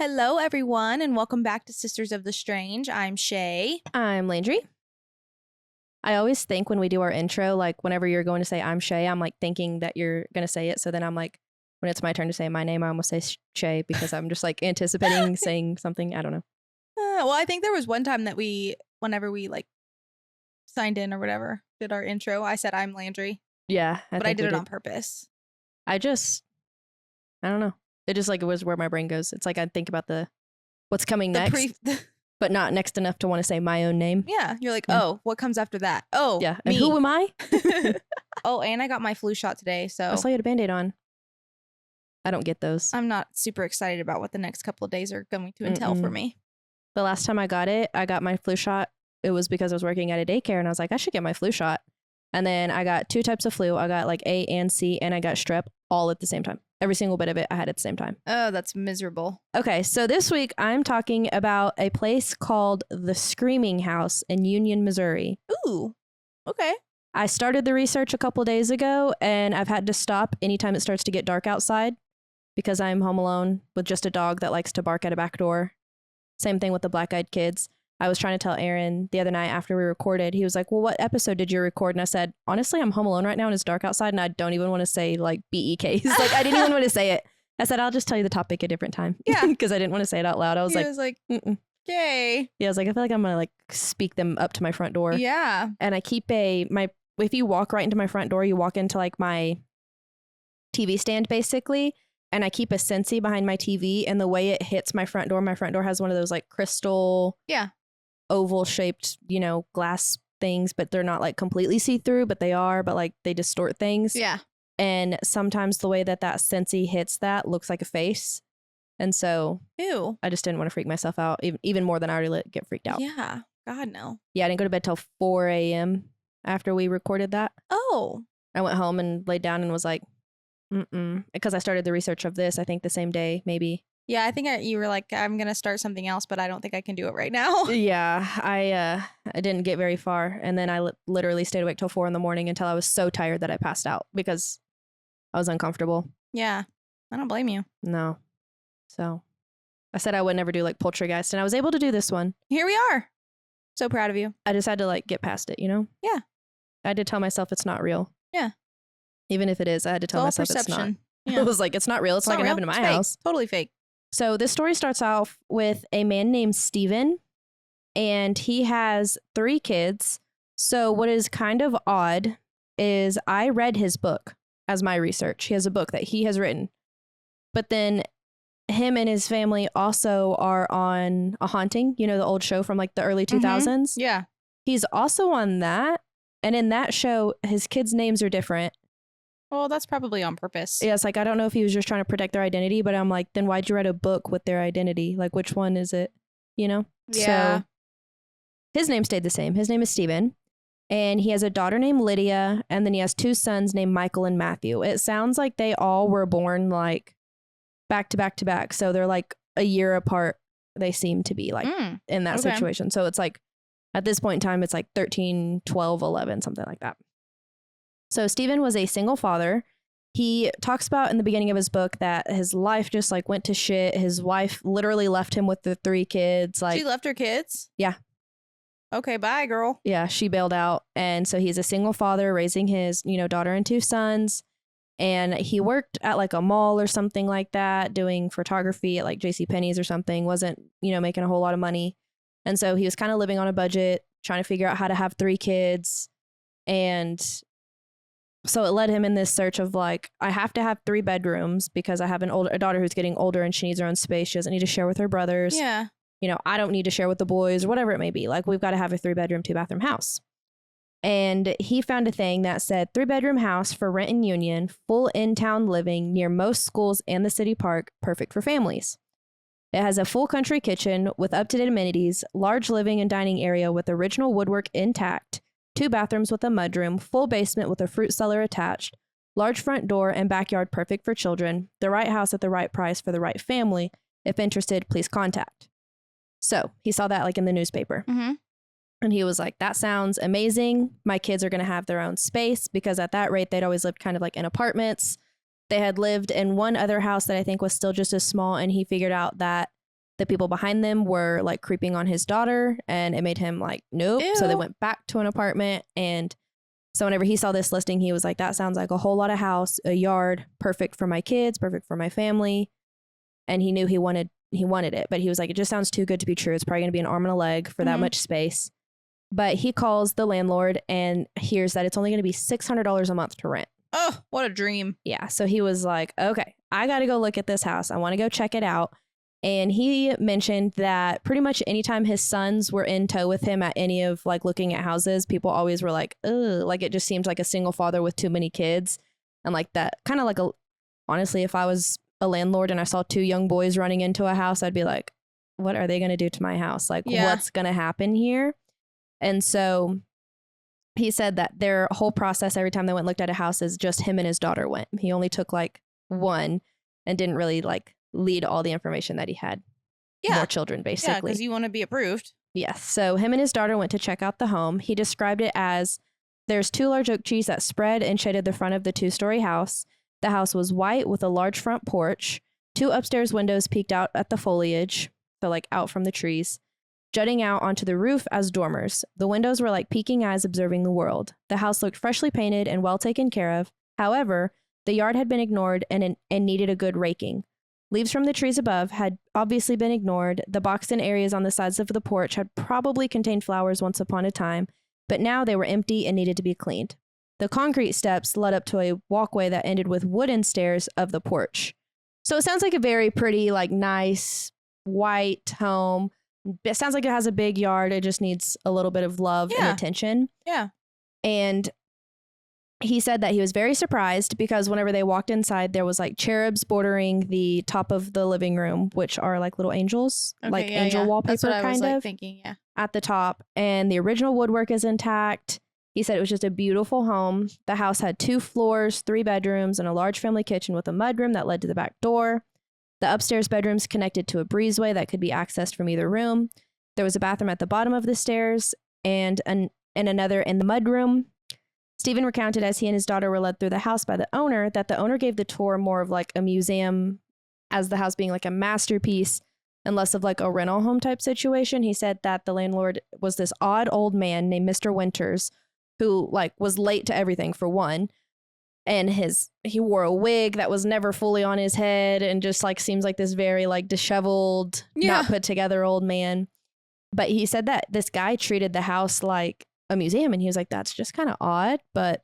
Hello, everyone, and welcome back to Sisters of the Strange. I'm Shae. I'm Landrey. I always think when we do our intro, like whenever you're going to say I'm Shae, I'm like thinking that you're going to say it. So then I'm like, when it's my turn to say my name, I almost say Shae because I'm just like anticipating saying something. I don't know. Well, I think there was one time that whenever we like signed in or whatever, did our intro, I said I'm Landry. Yeah. But I did it on purpose. I don't know. It just like it was where my brain goes. It's like I think about what's coming next, but not next enough to want to say my own name. Yeah. You're like, oh, what comes after that? Oh, yeah. Me. And who am I? Oh, and I got my flu shot today. So I saw you had a Band-Aid on. I don't get those. I'm not super excited about what the next couple of days are going to entail for me. The last time I got my flu shot. It was because I was working at a daycare and I was like, I should get my flu shot. And then I got 2 types of flu. I got like A and C and I got strep all at the same time. Every single bit of it I had at the same time. Oh, that's miserable. Okay, so this week I'm talking about a place called the Screaming House in Union, Missouri. Ooh, okay. I started the research a couple days ago and I've had to stop anytime it starts to get dark outside because I'm home alone with just a dog that likes to bark at a back door. Same thing with the black-eyed kids. I was trying to tell Aaron the other night after we recorded. He was like, well, what episode did you record? And I said, honestly, I'm home alone right now and it's dark outside and I don't even want to say like BEKs. Like I didn't even want to say it. I said, I'll just tell you the topic a different time. Yeah. Because I didn't want to say it out loud. I was Yay. Yeah, I was like, I feel like I'm going to like speak them up to my front door. Yeah. And I keep if you walk right into my front door, you walk into like my TV stand basically. And I keep a Scentsy behind my TV and the way it hits my front door has one of those like crystal. Yeah. Oval shaped, glass things, but they're not like completely see-through, but they are, but like they distort things. Yeah. And sometimes the way that Scentsy hits that looks like a face. And so Ew. I just didn't want to freak myself out even more than I already get freaked out. Yeah. God, no. Yeah. I didn't go to bed till 4 a.m. after we recorded that. Oh. I went home and laid down and was like, because I started the research of this, I think the same day, maybe. Yeah, I think you were like, I'm going to start something else, but I don't think I can do it right now. Yeah, I didn't get very far. And then I literally stayed awake till 4 a.m. until I was so tired that I passed out because I was uncomfortable. Yeah, I don't blame you. No. So I said I would never do like Poltergeist and I was able to do this one. Here we are. So proud of you. I just had to like get past it, Yeah. I had to tell myself it's not real. Yeah. Even if it is, I had to tell myself it's not. Yeah. It was like, it's not real. It's not going to happen in my house. Totally fake. So this story starts off with a man named Steven, and he has 3 kids. So what is kind of odd is I read his book as my research. He has a book that he has written. But then him and his family also are on A Haunting, the old show from like the early 2000s. Yeah. He's also on that. And in that show, his kids' names are different. Well, that's probably on purpose. Yeah, it's like, I don't know if he was just trying to protect their identity, but I'm like, then why'd you write a book with their identity? Like, which one is it? Yeah. So his name stayed the same. His name is Steven. And he has a daughter named Lydia. And then he has 2 sons named Michael and Matthew. It sounds like they all were born like back to back to back. So they're like a year apart. They seem to be like in that situation. So it's like, at this point in time, it's like 13, 12, 11, something like that. So Steven was a single father. He talks about in the beginning of his book that his life just like went to shit. His wife literally left him with the 3 kids. Like, she left her kids? Yeah. Okay, bye, girl. Yeah, she bailed out. And so he's a single father raising his, daughter and 2 sons. And he worked at like a mall or something like that, doing photography at like JCPenney's or something. Wasn't, making a whole lot of money. And so he was kind of living on a budget, trying to figure out how to have 3 kids. And so it led him in this search of like, I have to have 3 bedrooms because I have a daughter who's getting older and she needs her own space. She doesn't need to share with her brothers. Yeah. I don't need to share with the boys or whatever it may be. Like, we've got to have a 3-bedroom, 2-bathroom house. And he found a thing that said 3-bedroom house for rent in Union, full in-town living near most schools and the city park, perfect for families. It has a full country kitchen with up-to-date amenities, large living and dining area with original woodwork intact, 2 bathrooms with a mudroom, full basement with a fruit cellar attached, large front door and backyard perfect for children, the right house at the right price for the right family. If interested, please contact. So he saw that like in the newspaper. And he was like, that sounds amazing. My kids are going to have their own space, because at that rate, they'd always lived kind of like in apartments. They had lived in one other house that I think was still just as small. And he figured out that The people behind them were like creeping on his daughter, and it made him like, nope. Ew. So they went back to an apartment. And so whenever he saw this listing, he was like, that sounds like a whole lot of house, a yard, perfect for my kids, perfect for my family. And he knew he wanted it, but he was like, it just sounds too good to be true. It's probably going to be an arm and a leg for that much space. But he calls the landlord and hears that it's only going to be $600 a month to rent. Oh, what a dream. Yeah. So he was like, okay, I got to go look at this house. I want to go check it out. And he mentioned that pretty much anytime his sons were in tow with him at any of like looking at houses, people always were like, ugh, like it just seemed like a single father with too many kids. And like that kind of like honestly, if I was a landlord and I saw two young boys running into a house, I'd be like, what are they going to do to my house? Like, what's going to happen here? And so he said that their whole process every time they went and looked at a house is just him and his daughter went. He only took like one and didn't really like lead all the information that he had. More children, basically. Yeah, because you want to be approved. Yes. So him and his daughter went to check out the home. He described it as there's 2 large oak trees that spread and shaded the front of the 2-story house. The house was white with a large front porch. 2 upstairs windows peeked out at the foliage, so like out from the trees, jutting out onto the roof as dormers. The windows were like peeking eyes observing the world. The house looked freshly painted and well taken care of. However, the yard had been ignored and needed a good raking. Leaves from the trees above had obviously been ignored. The boxed-in areas on the sides of the porch had probably contained flowers once upon a time, but now they were empty and needed to be cleaned. The concrete steps led up to a walkway that ended with wooden stairs of the porch. So it sounds like a very pretty, like nice, white home. It sounds like it has a big yard. It just needs a little bit of love and attention. Yeah. And he said that he was very surprised because whenever they walked inside, there was like cherubs bordering the top of the living room, which are like little angels, like angel wallpaper. That's what I was kind of thinking, at the top. And the original woodwork is intact. He said it was just a beautiful home. The house had 2 floors, 3 bedrooms, and a large family kitchen with a mudroom that led to the back door. The upstairs bedrooms connected to a breezeway that could be accessed from either room. There was a bathroom at the bottom of the stairs and another in the mudroom. Stephen recounted as he and his daughter were led through the house by the owner that the owner gave the tour more of like a museum, as the house being like a masterpiece and less of like a rental home type situation. He said that the landlord was this odd old man named Mr. Winters, who like was late to everything for one. And he wore a wig that was never fully on his head and just like seems like this very like disheveled, not put together old man. But he said that this guy treated the house like a museum, and he was like, that's just kind of odd, but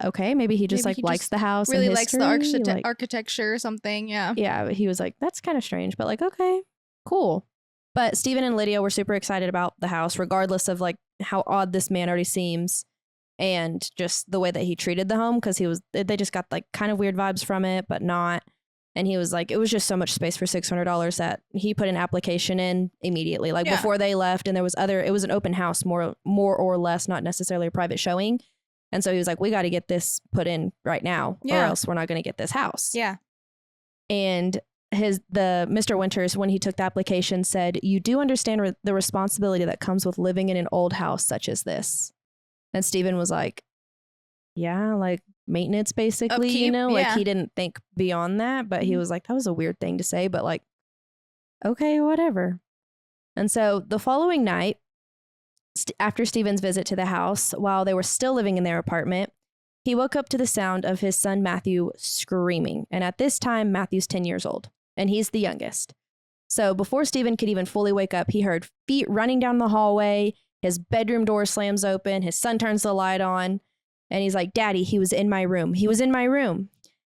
okay, maybe he just likes the house, really and likes history, the architecture or something. Yeah, but he was like, that's kind of strange, but like, okay, cool. But Stephen and Lydia were super excited about the house, regardless of like how odd this man already seems and just the way that he treated the home, because they just got like kind of weird vibes from it, but not. And he was like, it was just so much space for $600 that he put an application in immediately, like before they left. And it was an open house, more or less, not necessarily a private showing. And so he was like, we got to get this put in right now, or else we're not going to get this house. Yeah. And the Mr. Winters, when he took the application, said, you do understand the responsibility that comes with living in an old house such as this. And Stephen was like, yeah, like maintenance, basically, upkeep, like he didn't think beyond that, but he was like, that was a weird thing to say, but like, okay, whatever. And so the following night, after Stephen's visit to the house, while they were still living in their apartment, he woke up to the sound of his son Matthew screaming. And at this time, Matthew's 10 years old, and he's the youngest. So before Stephen could even fully wake up, he heard feet running down the hallway. His bedroom door slams open. His son turns the light on. And he's like, Daddy, he was in my room. He was in my room.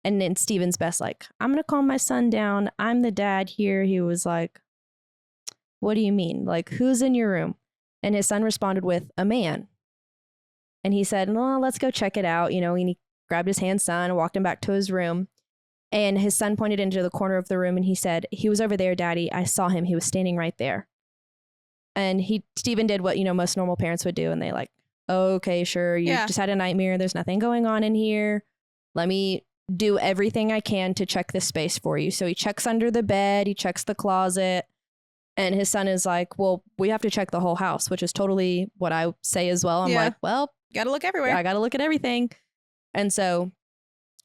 And then Stephen's best like, I'm going to calm my son down. I'm the dad here. He was like, what do you mean? Like, who's in your room? And his son responded with, a man. And he said, well, let's go check it out. And he grabbed his son and walked him back to his room. And his son pointed into the corner of the room and he said, he was over there, Daddy. I saw him. He was standing right there. And Stephen did what, most normal parents would do. And they like, okay, sure. You just had a nightmare. There's nothing going on in here. Let me do everything I can to check this space for you. So he checks under the bed. He checks the closet. And his son is like, well, we have to check the whole house, which is totally what I say as well. I'm like, well, got to look everywhere. I got to look at everything. And so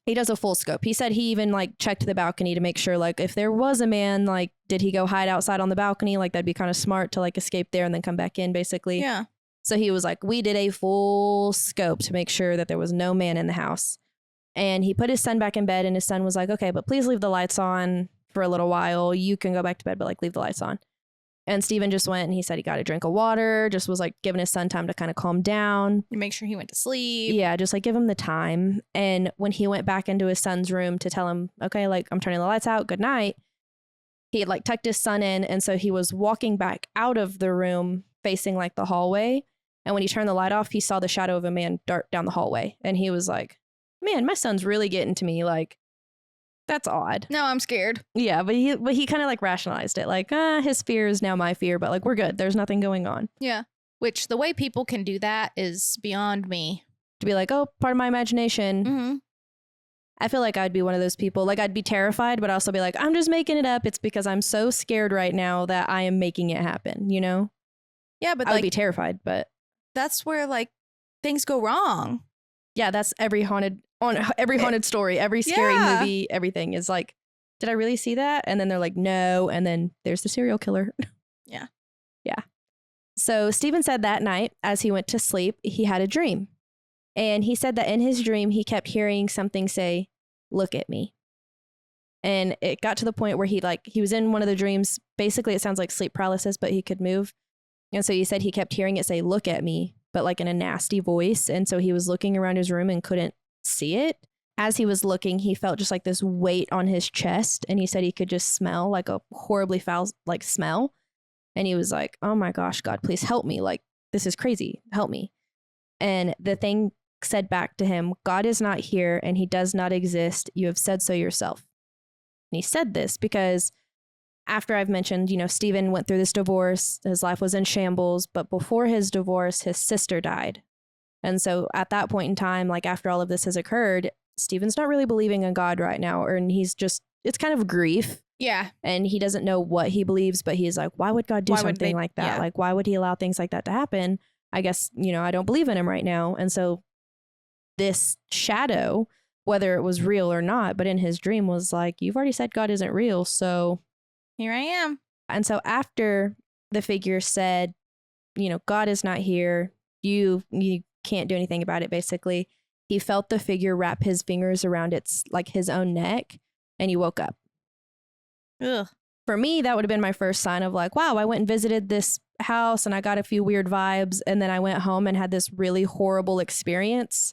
He does a full scope. He said he even like checked the balcony to make sure like if there was a man, like did he go hide outside on the balcony? Like that'd be kind of smart to like escape there and then come back in basically. Yeah. So he was like, we did a full scope to make sure that there was no man in the house. And he put his son back in bed and his son was like, okay, but please leave the lights on for a little while. You can go back to bed, but like leave the lights on. And Steven just went and he said he got a drink of water, just was like giving his son time to kind of calm down. You make sure he went to sleep. Yeah, just like give him the time. And when he went back into his son's room to tell him, okay, like I'm turning the lights out, good night, he had like tucked his son in. And so he was walking back out of the room facing like the hallway. And when he turned the light off, he saw the shadow of a man dart down the hallway. And he was like, man, my son's really getting to me. Like, that's odd. No, I'm scared. Yeah, but he kind of like rationalized it. Like, his fear is now my fear, but like we're good. There's nothing going on. Yeah. Which the way people can do that is beyond me. To be like, oh, part of my imagination. Mm-hmm. I feel like I'd be one of those people. Like I'd be terrified, but also be like, I'm just making it up. It's because I'm so scared right now that I am making it happen, you know? Yeah, but I would like be terrified, but that's where like things go wrong. yeah, that's every haunted story, every scary movie, everything is like, did I really see that? And then they're like, no. And then there's the serial killer. Yeah. Yeah. So Steven said that night as he went to sleep, he had a dream. And he said that in his dream, he kept hearing something say, look at me. And it got to the point where he was in one of the dreams. Basically, it sounds like sleep paralysis, but he could move. And so he said he kept hearing it say, look at me, but like in a nasty voice. And so he was looking around his room and couldn't see it. As he was looking, he felt just like this weight on his chest. And he said he could just smell like a horribly foul like smell. And he was like, oh my gosh, God, please help me. Like, this is crazy. Help me. And the thing said back to him, God is not here and he does not exist. You have said so yourself. And he said this because after I've mentioned, Steven went through this divorce, his life was in shambles, but before his divorce, his sister died. And so at that point in time, like after all of this has occurred, Steven's not really believing in God right now. And it's kind of grief. Yeah. And he doesn't know what he believes, but he's like, why would God do something like that? Yeah. Like, why would he allow things like that to happen? I guess, I don't believe in him right now. And so this shadow, whether it was real or not, but in his dream was like, you've already said God isn't real. So here I am. And so after the figure said, God is not here, you can't do anything about it, basically, he felt the figure wrap his fingers around his own neck, and he woke up. Ugh. For me, that would have been my first sign of like, wow, I went and visited this house and I got a few weird vibes, and then I went home and had this really horrible experience.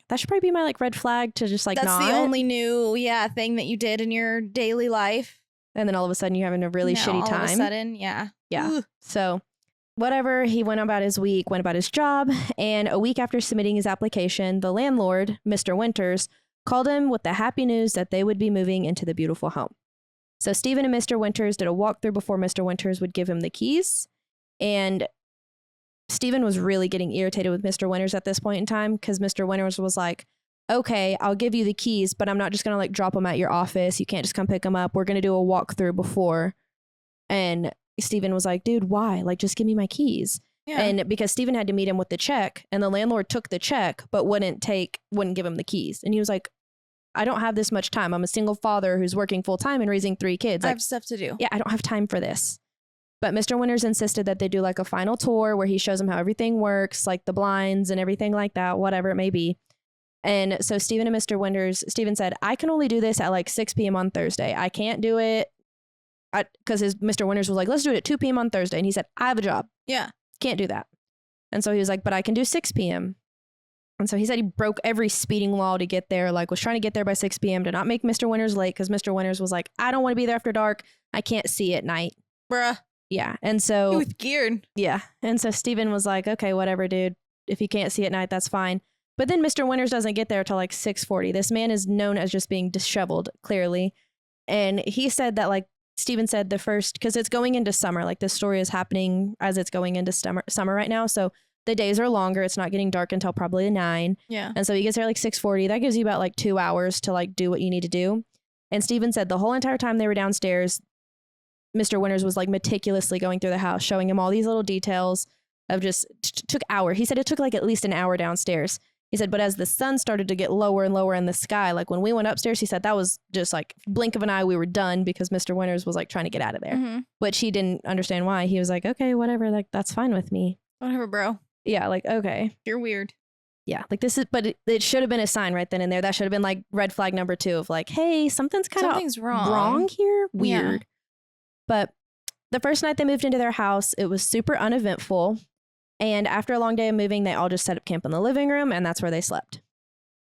That should probably be my like red flag to just like That's not. the only new thing that you did in your daily life. And then all of a sudden you're having a really shitty time. All of a sudden, yeah. Yeah. Ugh. So whatever, he went about his week, went about his job. And a week after submitting his application, the landlord, Mr. Winters, called him with the happy news that they would be moving into the beautiful home. So Steven and Mr. Winters did a walkthrough before Mr. Winters would give him the keys. And Steven was really getting irritated with Mr. Winters at this point in time because Mr. Winters was like, okay, I'll give you the keys, but I'm not just going to like drop them at your office. You can't just come pick them up. We're going to do a walkthrough before. And Steven was like, dude, why? Like, just give me my keys. Yeah. And because Steven had to meet him with the check, and the landlord took the check, but wouldn't give him the keys. And he was like, I don't have this much time. I'm a single father who's working full time and raising 3 kids. I Like, have stuff to do. yeah, I don't have time for this. But Mr. Winters insisted that they do like a final tour where he shows them how everything works, like the blinds and everything like that, whatever it may be. And so Steven and Mr. Winters, Steven said, I can only do this at like 6 p.m. on Thursday. I can't do it because Mr. Winters was like, let's do it at 2 p.m. on Thursday. And he said, I have a job. Yeah. Can't do that. And so he was like, but I can do 6 p.m. And so he said he broke every speeding law to get there, like was trying to get there by 6 p.m. to not make Mr. Winters late because Mr. Winters was like, I don't want to be there after dark. I can't see at night. Bruh. Yeah. And so He was geared. yeah. And so Steven was like, okay, whatever, dude. If you can't see at night, that's fine. But then Mr. Winters doesn't get there till like 6:40. This man is known as just being disheveled, clearly. And he said that like Steven said the first, because it's going into summer, like this story is happening as it's going into summer right now. So the days are longer. It's not getting dark until probably 9. Yeah. And so he gets there like 6:40. That gives you about like 2 hours to like do what you need to do. And Steven said the whole entire time they were downstairs, Mr. Winters was like meticulously going through the house, showing him all these little details of just took hour. He said it took like at least an hour downstairs. He said, but as the sun started to get lower and lower in the sky, like when we went upstairs, he said that was just like blink of an eye, we were done because Mr. Winters was like trying to get out of there. Mm-hmm. But he didn't understand why. He was like, okay, whatever, like that's fine with me. Whatever, bro. Yeah, like, okay. You're weird. Yeah, like this is, but it should have been a sign right then and there. That should have been like red flag number 2 of like, hey, something's wrong here. Weird. Yeah. But the first night they moved into their house, it was super uneventful. And after a long day of moving, they all just set up camp in the living room, and that's where they slept.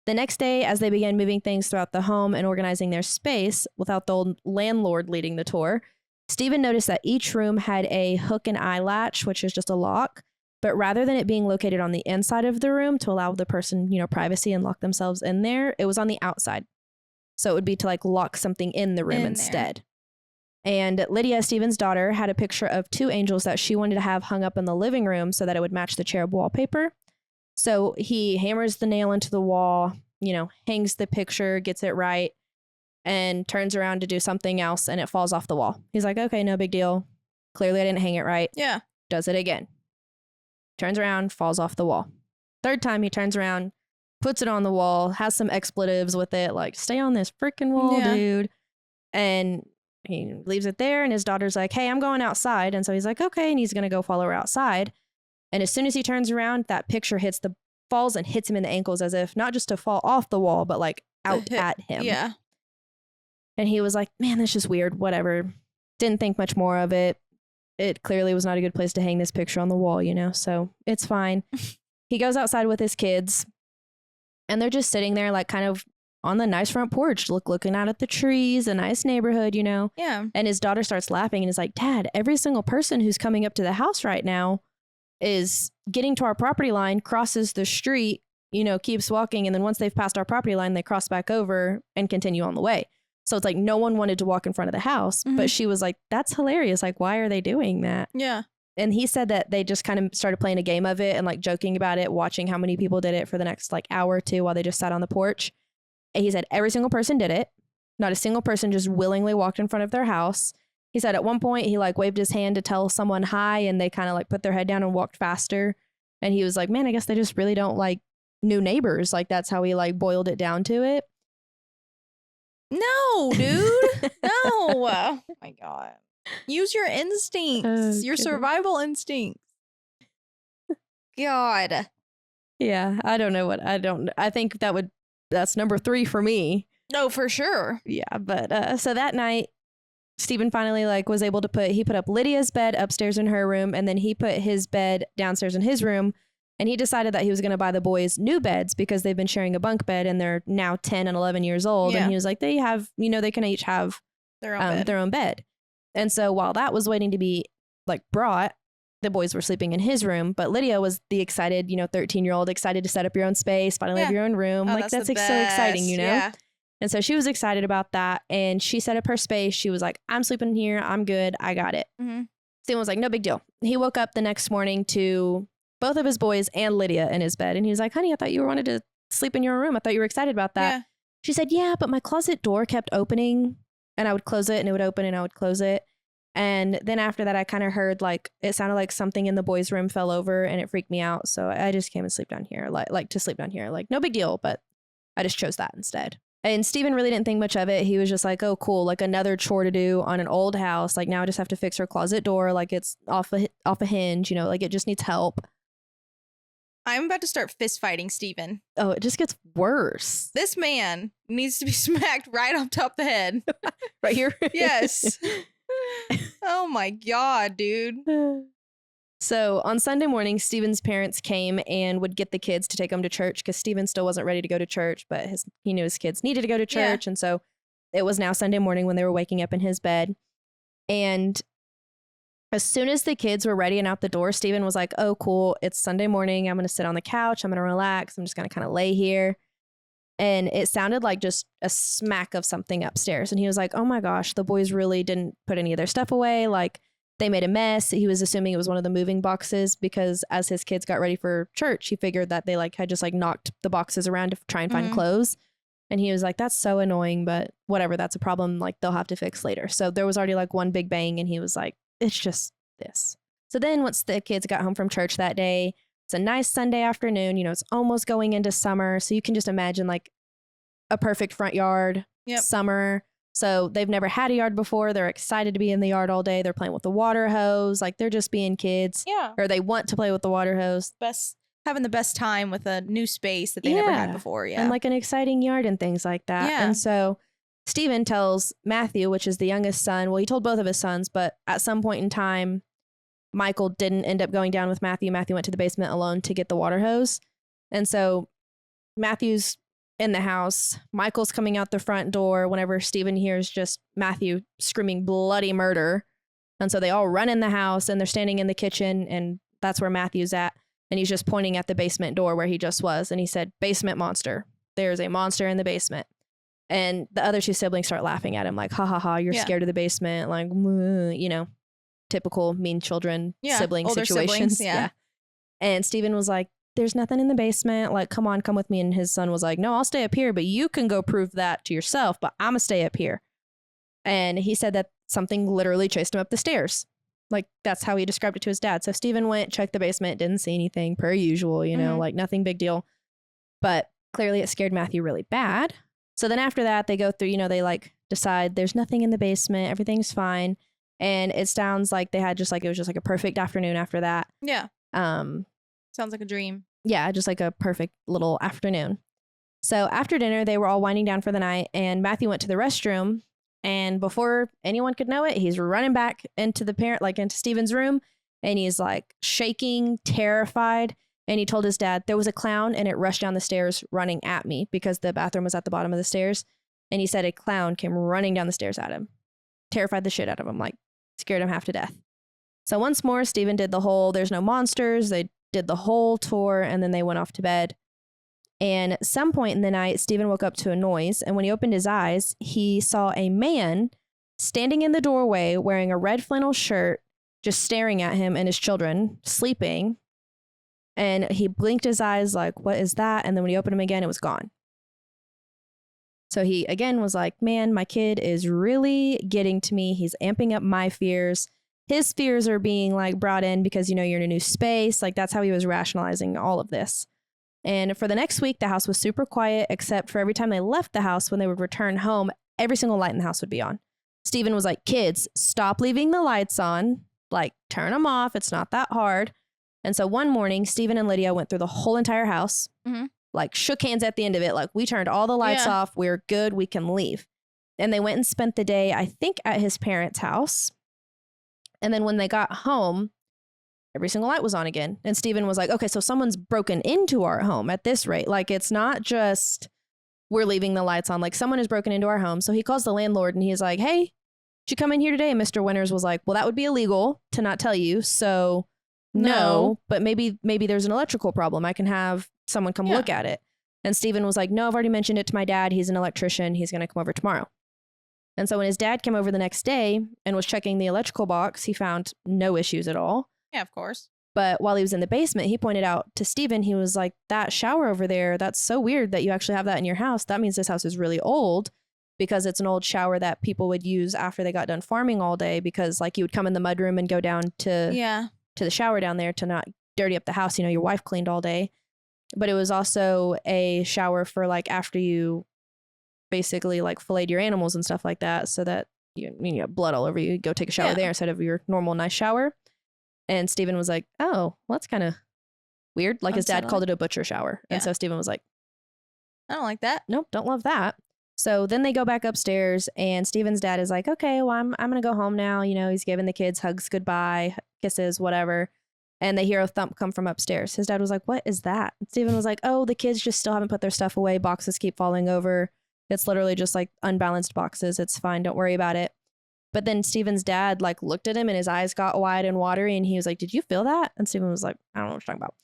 The next day, as they began moving things throughout the home and organizing their space without the old landlord leading the tour, Stephen noticed that each room had a hook and eye latch, which is just a lock. But rather than it being located on the inside of the room to allow the person, privacy and lock themselves in there, it was on the outside. So it would be to like lock something in the room instead. And Lydia, Stephen's daughter, had a picture of 2 angels that she wanted to have hung up in the living room so that it would match the cherub wallpaper. So he hammers the nail into the wall, hangs the picture, gets it right, and turns around to do something else, and it falls off the wall. He's like, okay, no big deal. Clearly I didn't hang it right. Yeah. Does it again. Turns around, falls off the wall. 3rd time he turns around, puts it on the wall, has some expletives with it, like, stay on this freaking wall, dude. And he leaves it there, and his daughter's like, hey, I'm going outside. And so he's like, okay, and he's going to go follow her outside. And as soon as he turns around, that picture falls and hits him in the ankles as if not just to fall off the wall, but like out at him. Yeah. And he was like, man, that's just weird. Whatever. Didn't think much more of it. It clearly was not a good place to hang this picture on the wall, so it's fine. He goes outside with his kids, and they're just sitting there like kind of on the nice front porch, looking out at the trees, a nice neighborhood, Yeah. And his daughter starts laughing and is like, Dad, every single person who's coming up to the house right now is getting to our property line, crosses the street, keeps walking. And then once they've passed our property line, they cross back over and continue on the way. So it's like no one wanted to walk in front of the house, but she was like, that's hilarious. Like, why are they doing that? Yeah. And he said that they just kind of started playing a game of it and like joking about it, watching how many people did it for the next like hour or 2 while they just sat on the porch. And he said every single person did it. Not a single person just willingly walked in front of their house. He said at one point he like waved his hand to tell someone hi, and they kind of like put their head down and walked faster. And he was like, man, I guess they just really don't like new neighbors. Like that's how he like boiled it down to it. No, dude. No. Oh my God. Use your instincts, your survival instincts. God. Yeah, I don't know I think that's number 3 for me. No, for sure. Yeah, but so that night, Stephen finally like was able to he put up Lydia's bed upstairs in her room, and then he put his bed downstairs in his room. And he decided that he was going to buy the boys new beds because they've been sharing a bunk bed and they're now 10 and 11 years old. Yeah. And he was like, they have, they can each have their own bed. And so while that was waiting to be like brought, the boys were sleeping in his room. But Lydia was the excited, 13-year-old, excited to set up your own space, finally have your own room. Oh, like that's so exciting, Yeah. And so she was excited about that. And she set up her space. She was like, I'm sleeping here. I'm good. I got it. Stephen was like, no big deal. He woke up the next morning to both of his boys and Lydia in his bed. And he was like, honey, I thought you wanted to sleep in your room. I thought you were excited about that. Yeah. She said, yeah, but my closet door kept opening and I would close it and it would open and I would close it. And then after that, I kind of heard like, it sounded like something in the boys' room fell over and it freaked me out. So I just came and sleep down here, like to sleep down here. Like no big deal, but I just chose that instead. And Stephen really didn't think much of it. He was just like, oh, cool. Like another chore to do on an old house. Like now I just have to fix her closet door. Like it's off a hinge, like it just needs help. I'm about to start fist fighting Stephen. Oh, it just gets worse. This man needs to be smacked right on top of the head. Right here? Yes. Oh my God, dude. So on Sunday morning, Stephen's parents came and would get the kids to take them to church because Stephen still wasn't ready to go to church, but he knew his kids needed to go to church. Yeah. And so it was now Sunday morning when they were waking up in his bed. And as soon as the kids were ready and out the door, Stephen was like, oh, cool. It's Sunday morning. I'm going to sit on the couch. I'm going to relax. I'm just going to kind of lay here. And it sounded like just a smack of something upstairs. And he was like, oh my gosh, the boys really didn't put any of their stuff away. Like they made a mess. He was assuming it was one of the moving boxes because as his kids got ready for church, he figured that they like had just like knocked the boxes around to try and find clothes. And he was like, that's so annoying, but whatever, that's a problem like they'll have to fix later. So there was already like one big bang and he was like, it's just this. So then once the kids got home from church that day, It's a nice Sunday afternoon. You know, it's almost going into summer. So you can just imagine like a perfect front yard, summer. So they've never had a yard before. They're excited to be in the yard all day. They're playing with the water hose. Like they're just being kids. Yeah. Or they want to play with the water hose. Having the best time with a new space that they never had before. Yeah. And like an exciting yard and things like that. Yeah. And so Stephen tells Matthew, which is the youngest son. Well, he told both of his sons, but at some point in time, Michael didn't end up going down with Matthew. Matthew went to the basement alone to get the water hose. And so Matthew's in the house. Michael's coming out the front door whenever Stephen hears just Matthew screaming bloody murder. And so they all run in the house and they're standing in the kitchen and that's where Matthew's at. And he's just pointing at the basement door where he just was. And he said, basement monster. There's a monster in the basement. And the other two siblings start laughing at him like, ha ha ha, you're scared of the basement. Like, you know, typical mean children, sibling situations. Siblings, And Stephen was like, there's nothing in the basement. Like, come on, come with me. And his son was like, no, I'll stay up here, but you can go prove that to yourself, but I'm gonna stay up here. And he said that something literally chased him up the stairs. Like, that's how he described it to his dad. So Stephen went, checked the basement, didn't see anything per usual, you know, like nothing big deal. But clearly it scared Matthew really bad. So then after that, they go through, you know, they like decide there's nothing in the basement. Everything's fine. And it sounds like they had just like, it was just like a perfect afternoon after that. Yeah. Sounds like a dream. Yeah, just like a perfect little afternoon. So after dinner, they were all winding down for the night and Matthew went to the restroom. And before anyone could know it, he's running back into into Stephen's room. And he's like shaking, terrified. And he told his dad, there was a clown and it rushed down the stairs running at me because the bathroom was at the bottom of the stairs. And he said a clown came running down the stairs at him. Terrified the shit out of him, like scared him half to death. So once more, Stephen did the whole, there's no monsters. They did the whole tour and then they went off to bed. And at some point in the night, Stephen woke up to a noise. And when he opened his eyes, he saw a man standing in the doorway wearing a red flannel shirt, just staring at him and his children sleeping. And he blinked his eyes like, what is that? And then when he opened them again, it was gone. So he again was like, man, my kid is really getting to me. He's amping up my fears. His fears are being like brought in because, you know, you're in a new space. Like that's how he was rationalizing all of this. And for the next week, the house was super quiet, except for every time they left the house, when they would return home, every single light in the house would be on. Stephen was like, kids, stop leaving the lights on. Like, turn them off. It's not that hard. And so one morning, Stephen and Lydia went through the whole entire house, like shook hands at the end of it. Like, we turned all the lights off. We're good. We can leave. And they went and spent the day, I think, at his parents' house. And then when they got home, every single light was on again. And Stephen was like, okay, so someone's broken into our home at this rate. Like, it's not just we're leaving the lights on. Like, someone has broken into our home. So he calls the landlord and he's like, hey, did you come in here today? And Mr. Winters was like, well, that would be illegal to not tell you. So no, but maybe there's an electrical problem. I can have someone come look at it. And Stephen was like, no, I've already mentioned it to my dad. He's an electrician. He's going to come over tomorrow. And so when his dad came over the next day and was checking the electrical box, he found no issues at all. Yeah, of course. But while he was in the basement, he pointed out to Stephen, he was like, that shower over there, that's so weird that you actually have that in your house. That means this house is really old because it's an old shower that people would use after they got done farming all day because like you would come in the mudroom and go down to the shower down there to not dirty up the house. You know, your wife cleaned all day. But it was also a shower for like after you basically like filleted your animals and stuff like that so that you have blood all over you. You go take a shower there instead of your normal nice shower. And Stephen was like, oh, well, that's kind of weird. Like his dad called it a butcher shower. And so Stephen was like, I don't like that. Nope, don't love that. So then they go back upstairs and Stephen's dad is like, okay, well, I'm going to go home now. You know, he's giving the kids hugs, goodbye, kisses, whatever. And they hear a thump come from upstairs. His dad was like, what is that? And Stephen was like, oh, the kids just still haven't put their stuff away. Boxes keep falling over. It's literally just like unbalanced boxes. It's fine. Don't worry about it. But then Stephen's dad like looked at him and his eyes got wide and watery and he was like, did you feel that? And Stephen was like, I don't know what you're talking about.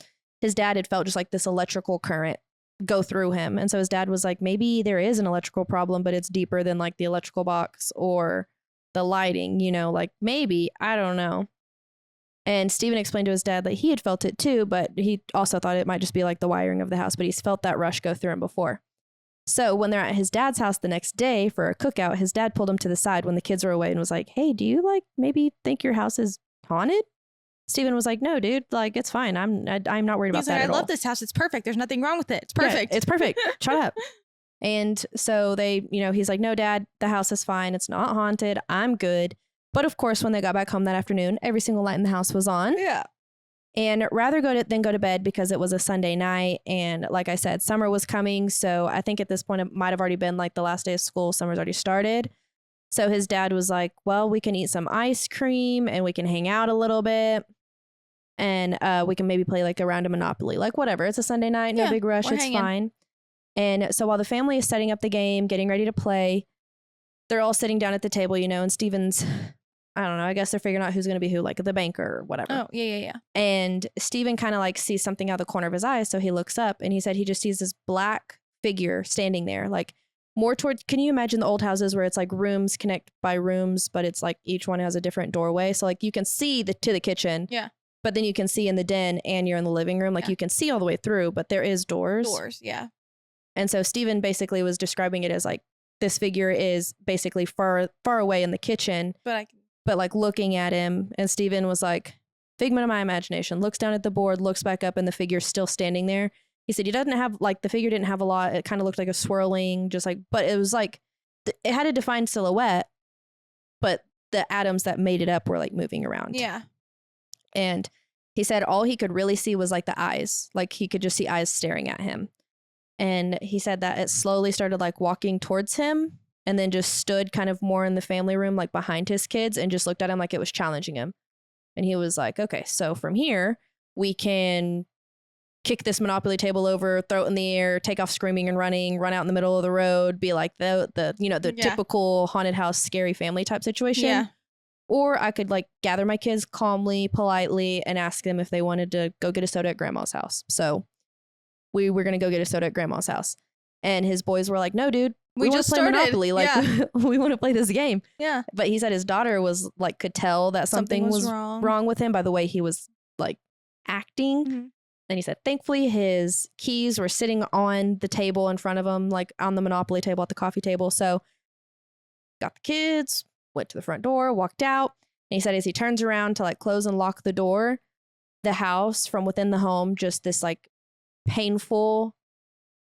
His dad had felt just like this electrical current go through him. And so his dad was like, maybe there is an electrical problem, but it's deeper than like the electrical box or the lighting, you know, like maybe, I don't know. And Stephen explained to his dad that he had felt it too, but he also thought it might just be like the wiring of the house, but he's felt that rush go through him before. So when they're at his dad's house the next day for a cookout, his dad pulled him to the side when the kids were away and was like, hey, do you like maybe think your house is haunted? Steven was like, no, dude, like, it's fine. I'm not worried about He's that like, at all. I love this house. It's perfect. There's nothing wrong with it. It's perfect. Yeah, it's perfect. Shut up. And so they, he's like, no, Dad, the house is fine. It's not haunted. I'm good. But of course, when they got back home that afternoon, every single light in the house was on. Yeah. And rather than go to bed because it was a Sunday night. And like I said, summer was coming. So I think at this point, it might have already been like the last day of school. Summer's already started. So his dad was like, well, we can eat some ice cream and we can hang out a little bit. And we can maybe play like a round of Monopoly. Like, whatever. It's a Sunday night. No big rush. It's fine. And so while the family is setting up the game, getting ready to play, they're all sitting down at the table, and Steven's, I don't know, I guess they're figuring out who's going to be who, like the banker or whatever. Oh, yeah. And Steven kind of like sees something out of the corner of his eye. So he looks up and he said he just sees this black figure standing there, like more towards, can you imagine the old houses where it's like rooms connect by rooms, but it's like each one has a different doorway. So like you can see to the kitchen. Yeah. But then you can see in the den and you're in the living room. Like you can see all the way through, but there is doors. Doors, yeah. And so Steven basically was describing it as like this figure is basically far away in the kitchen, but like looking at him. And Steven was like, figment of my imagination, looks down at the board, looks back up, and the figure's still standing there. He said he doesn't have like the figure didn't have a lot. It kind of looked like a swirling, just like, but it was like it had a defined silhouette, but the atoms that made it up were like moving around. Yeah. And he said all he could really see was like the eyes, like he could just see eyes staring at him. And he said that it slowly started like walking towards him and then just stood kind of more in the family room, like behind his kids, and just looked at him like it was challenging him. And he was like, okay, so from here, we can kick this Monopoly table over, throw it in the air, take off screaming and running, run out in the middle of the road, be like the typical haunted house, scary family type situation. Yeah. Or I could like gather my kids calmly, politely, and ask them if they wanted to go get a soda at grandma's house. So we were going to go get a soda at grandma's house. And his boys were like, no, dude, we just play Monopoly. Like, we want to play this game. Yeah. But he said his daughter was like, could tell that something was wrong with him by the way he was like acting. Mm-hmm. And he said, thankfully, his keys were sitting on the table in front of him, like on the Monopoly table at the coffee table. So got the kids, went to the front door, walked out. And he said as he turns around to like close and lock the door, the house from within the home, just this like painful,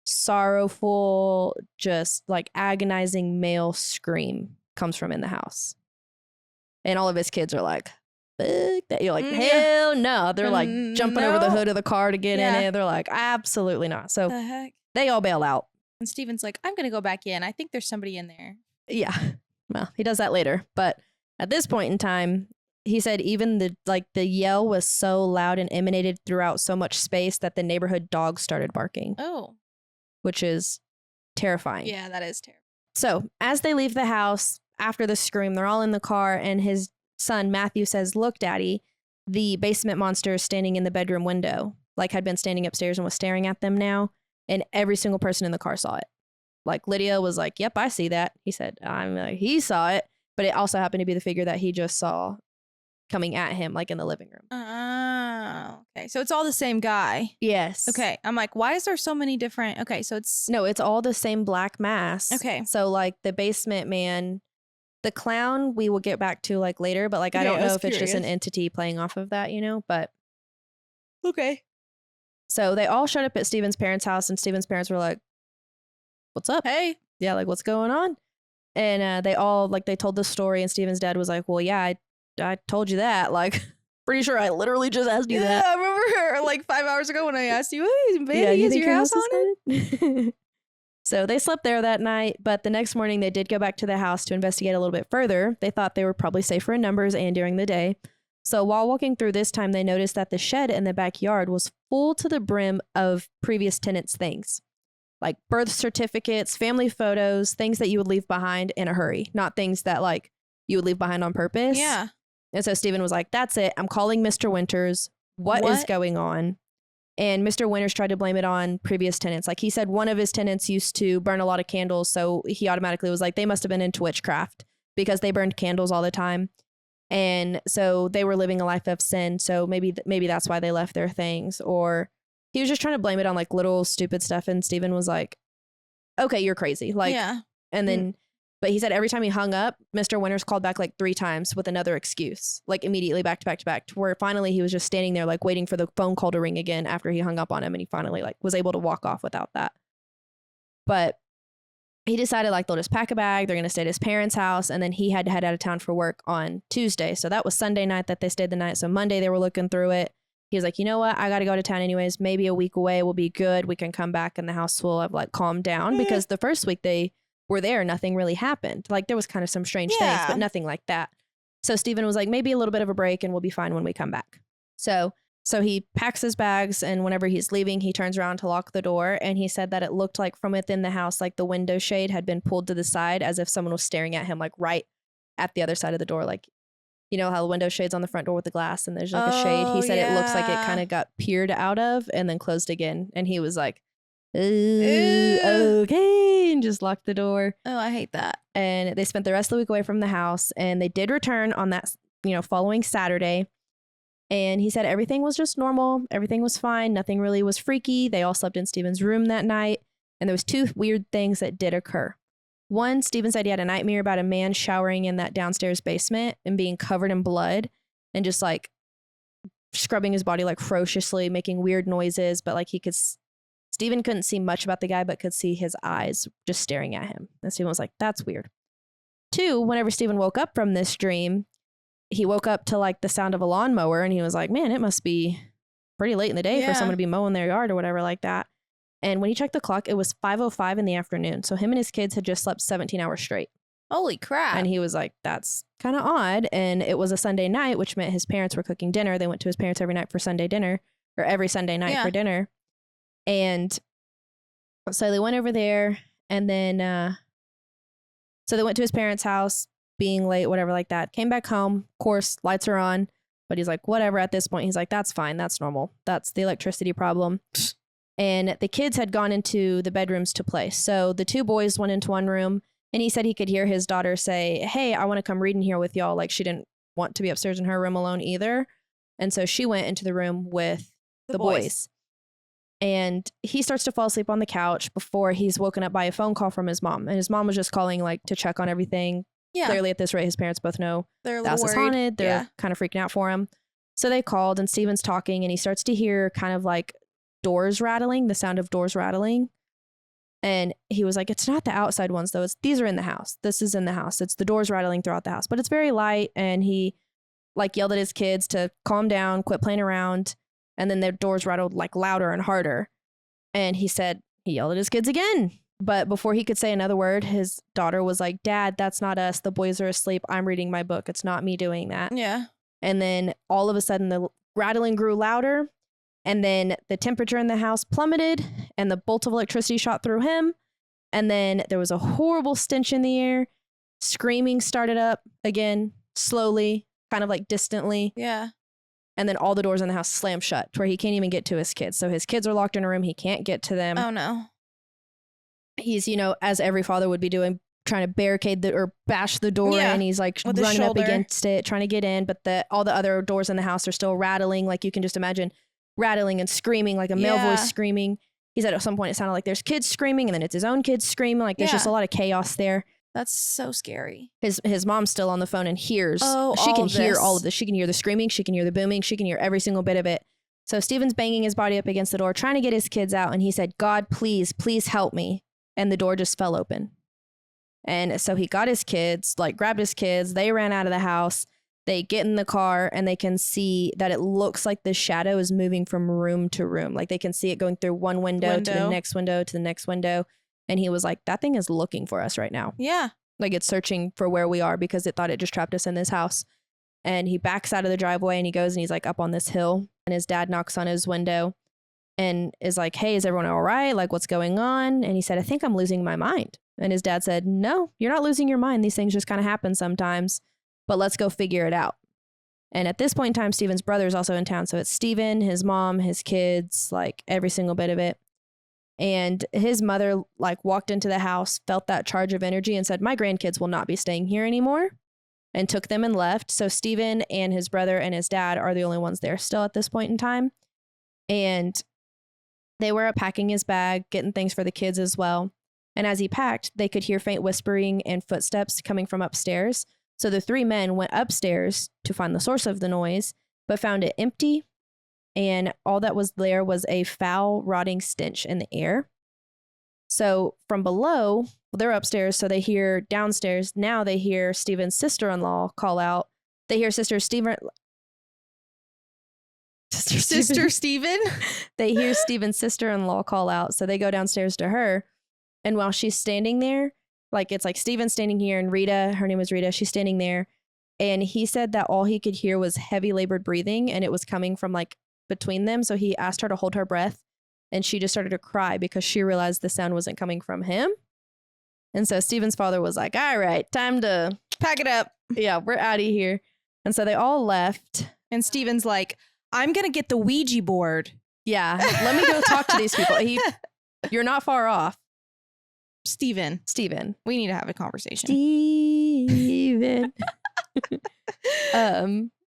sorrowful, just like agonizing male scream comes from in the house. And all of his kids are like, fuck that. You're like, hell no. They're like jumping over the hood of the car to get in it. They're like, absolutely not. So the heck? They all bail out. And Steven's like, I'm going to go back in. I think there's somebody in there. Yeah. Well, he does that later. But at this point in time, he said even the yell was so loud and emanated throughout so much space that the neighborhood dogs started barking. Oh. Which is terrifying. Yeah, that is terrifying. So as they leave the house after the scream, they're all in the car and his son Matthew says, look, Daddy, the basement monster is standing in the bedroom window, like had been standing upstairs and was staring at them now. And every single person in the car saw it. Like Lydia was like, yep, I see that. He said, he saw it. But it also happened to be the figure that he just saw coming at him, like in the living room. Oh, okay. So it's all the same guy. Yes. Okay. I'm like, why is there so many different? Okay. So it's. No, it's all the same black mask. Okay. So like the basement man, the clown, we will get back to like later, but like, I don't know if it's just an entity playing off of that, but. Okay. So they all showed up at Steven's parents' house and Steven's parents were like, what's up? Hey. Yeah. Like what's going on? And they all like, they told the story and Steven's dad was like, well, yeah, I told you that. Like, pretty sure I literally just asked you that. I remember like 5 hours ago when I asked you, hey, baby, is your house haunted? So they slept there that night, but the next morning they did go back to the house to investigate a little bit further. They thought they were probably safer in numbers and during the day. So while walking through this time, they noticed that the shed in the backyard was full to the brim of previous tenants' things. Like birth certificates, family photos, things that you would leave behind in a hurry, not things that like you would leave behind on purpose. Yeah. And so Steven was like, that's it. I'm calling Mr. Winters. What is going on? And Mr. Winters tried to blame it on previous tenants. Like he said, one of his tenants used to burn a lot of candles. So he automatically was like, they must have been into witchcraft because they burned candles all the time. And so they were living a life of sin. So maybe that's why they left their things. Or he was just trying to blame it on like little stupid stuff. And Steven was like, okay, you're crazy. Like, yeah. And then But he said every time he hung up, Mr. Winters called back like 3 times with another excuse, like immediately back to back to back, to where finally he was just standing there like waiting for the phone call to ring again after he hung up on him, and he finally like was able to walk off without that. But he decided like they'll just pack a bag, they're going to stay at his parents' house, and then he had to head out of town for work on Tuesday. So that was Sunday night that they stayed the night. So Monday they were looking through it. He was like, you know what? I got to go to town anyways. Maybe a week away will be good. We can come back and the house will have like calmed down, because the first week they were there, nothing really happened. Like there was kind of some strange things, but nothing like that. So Stephen was like, maybe a little bit of a break and we'll be fine when we come back. So he packs his bags, and whenever he's leaving, he turns around to lock the door. And he said that it looked like from within the house, like the window shade had been pulled to the side as if someone was staring at him, like right at the other side of the door. Like, you know how the window shade's on the front door with the glass and there's like a shade? He said it looks like it kind of got peered out of and then closed again. And he was like, okay, and just locked the door. Oh, I hate that. And they spent the rest of the week away from the house, and they did return on that, following Saturday. And he said everything was just normal. Everything was fine. Nothing really was freaky. They all slept in Stephen's room that night. And there was 2 weird things that did occur. One, Stephen said he had a nightmare about a man showering in that downstairs basement and being covered in blood and just like scrubbing his body like ferociously, making weird noises. But like Stephen couldn't see much about the guy, but could see his eyes just staring at him. And Stephen was like, that's weird. 2, whenever Stephen woke up from this dream, he woke up to like the sound of a lawnmower, and he was like, man, it must be pretty late in the day for someone to be mowing their yard or whatever like that. And when he checked the clock, it was 5:05 in the afternoon. So him and his kids had just slept 17 hours straight. Holy crap. And he was like, that's kind of odd. And it was a Sunday night, which meant his parents were cooking dinner. They went to his parents every night for Sunday dinner, or every Sunday night for dinner. And so they went over there, and then, so they went to his parents' house, being late, whatever like that. Came back home. Of course, lights are on. But he's like, whatever at this point. He's like, that's fine. That's normal. That's the electricity problem. And the kids had gone into the bedrooms to play. So the 2 boys went into one room, and he said he could hear his daughter say, hey, I want to come read in here with y'all. Like she didn't want to be upstairs in her room alone either. And so she went into the room with the boys. And he starts to fall asleep on the couch before he's woken up by a phone call from his mom. And his mom was just calling like to check on everything. Yeah. Clearly at this rate, his parents both know the house is haunted. They're kind of freaking out for him. So they called, and Stephen's talking, and he starts to hear kind of like doors rattling, the sound of doors rattling. And he was like, it's not the outside ones though. These are in the house. This is in the house. It's the doors rattling throughout the house, but it's very light. And he like yelled at his kids to calm down, quit playing around. And then their doors rattled like louder and harder. And he said he yelled at his kids again. But before he could say another word, his daughter was like, Dad, that's not us. The boys are asleep. I'm reading my book. It's not me doing that. Yeah. And then all of a sudden the rattling grew louder. And then the temperature in the house plummeted, and the bolt of electricity shot through him. And then there was a horrible stench in the air. Screaming started up again, slowly, kind of like distantly. Yeah. And then all the doors in the house slammed shut to where he can't even get to his kids. So his kids are locked in a room. He can't get to them. Oh, no. He's, as every father would be doing, trying to barricade or bash the door in. He's like running up against it, trying to get in. But all the other doors in the house are still rattling. Like you can just imagine rattling and screaming, like a male voice screaming. He said at some point it sounded like there's kids screaming, and then it's his own kids screaming. Like there's just a lot of chaos there. That's so scary. His mom's still on the phone and hears. Oh, she can hear all of this. She can hear the screaming. She can hear the booming. She can hear every single bit of it. So Stephen's banging his body up against the door, trying to get his kids out. And he said, God, please, please help me. And the door just fell open. And so he got his kids, like grabbed his kids. They ran out of the house. They get in the car, and they can see that it looks like the shadow is moving from room to room. Like they can see it going through one window to the next window to the next window. And he was like, that thing is looking for us right now. Yeah. Like it's searching for where we are because it thought it just trapped us in this house. And he backs out of the driveway, and he goes, and he's like up on this hill, and his dad knocks on his window and is like, hey, is everyone all right? Like, what's going on? And he said, I think I'm losing my mind. And his dad said, no, you're not losing your mind. These things just kind of happen sometimes, but let's go figure it out. And at this point in time, Stephen's brother is also in town. So it's Stephen, his mom, his kids, like every single bit of it. And his mother like walked into the house, felt that charge of energy, and said, my grandkids will not be staying here anymore, and took them and left. So Stephen and his brother and his dad are the only ones there still at this point in time. And they were packing his bag, getting things for the kids as well. And as he packed, they could hear faint whispering and footsteps coming from upstairs. So the three men went upstairs to find the source of the noise, but found it empty. And all that was there was a foul, rotting stench in the air. So from below, well, they're upstairs, so they hear downstairs. Now they hear Stephen's sister-in-law call out. They hear Sister Stephen. They hear Stephen's sister-in-law call out, so they go downstairs to her. And while she's standing there, like it's like Stephen's standing here and Rita, her name was Rita, she's standing there. And he said that all he could hear was heavy labored breathing, and it was coming from like between them. So he asked her to hold her breath, and she just started to cry because she realized the sound wasn't coming from him. And so Stephen's father was like, all right, time to pack it up. Yeah, we're out of here. And so they all left. And Stephen's like, I'm going to get the Ouija board. Yeah, let me go talk to these people. You're not far off. Stephen, we need to have a conversation. Stephen.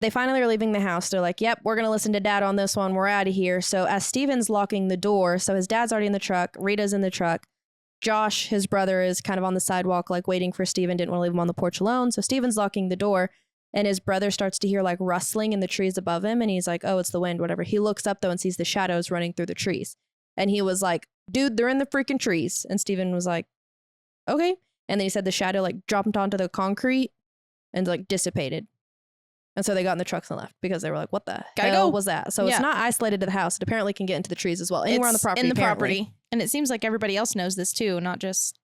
They finally are leaving the house. They're like, yep, we're going to listen to Dad on this one. We're out of here. So as Stephen's locking the door, so his dad's already in the truck, Rita's in the truck. Josh, his brother, is kind of on the sidewalk, like waiting for Stephen, didn't want to leave him on the porch alone. So Stephen's locking the door, and his brother starts to hear like rustling in the trees above him. And he's like, oh, it's the wind, whatever. He looks up though and sees the shadows running through the trees. And he was like, dude, they're in the freaking trees. And Stephen was like, okay. And then he said the shadow like dropped onto the concrete and like dissipated. And so they got in the trucks and left because they were like, what the hell was that? So it's not isolated to the house. It apparently can get into the trees as well. Anywhere on the property. In the apparently. property. And it seems like everybody else knows this too, not just.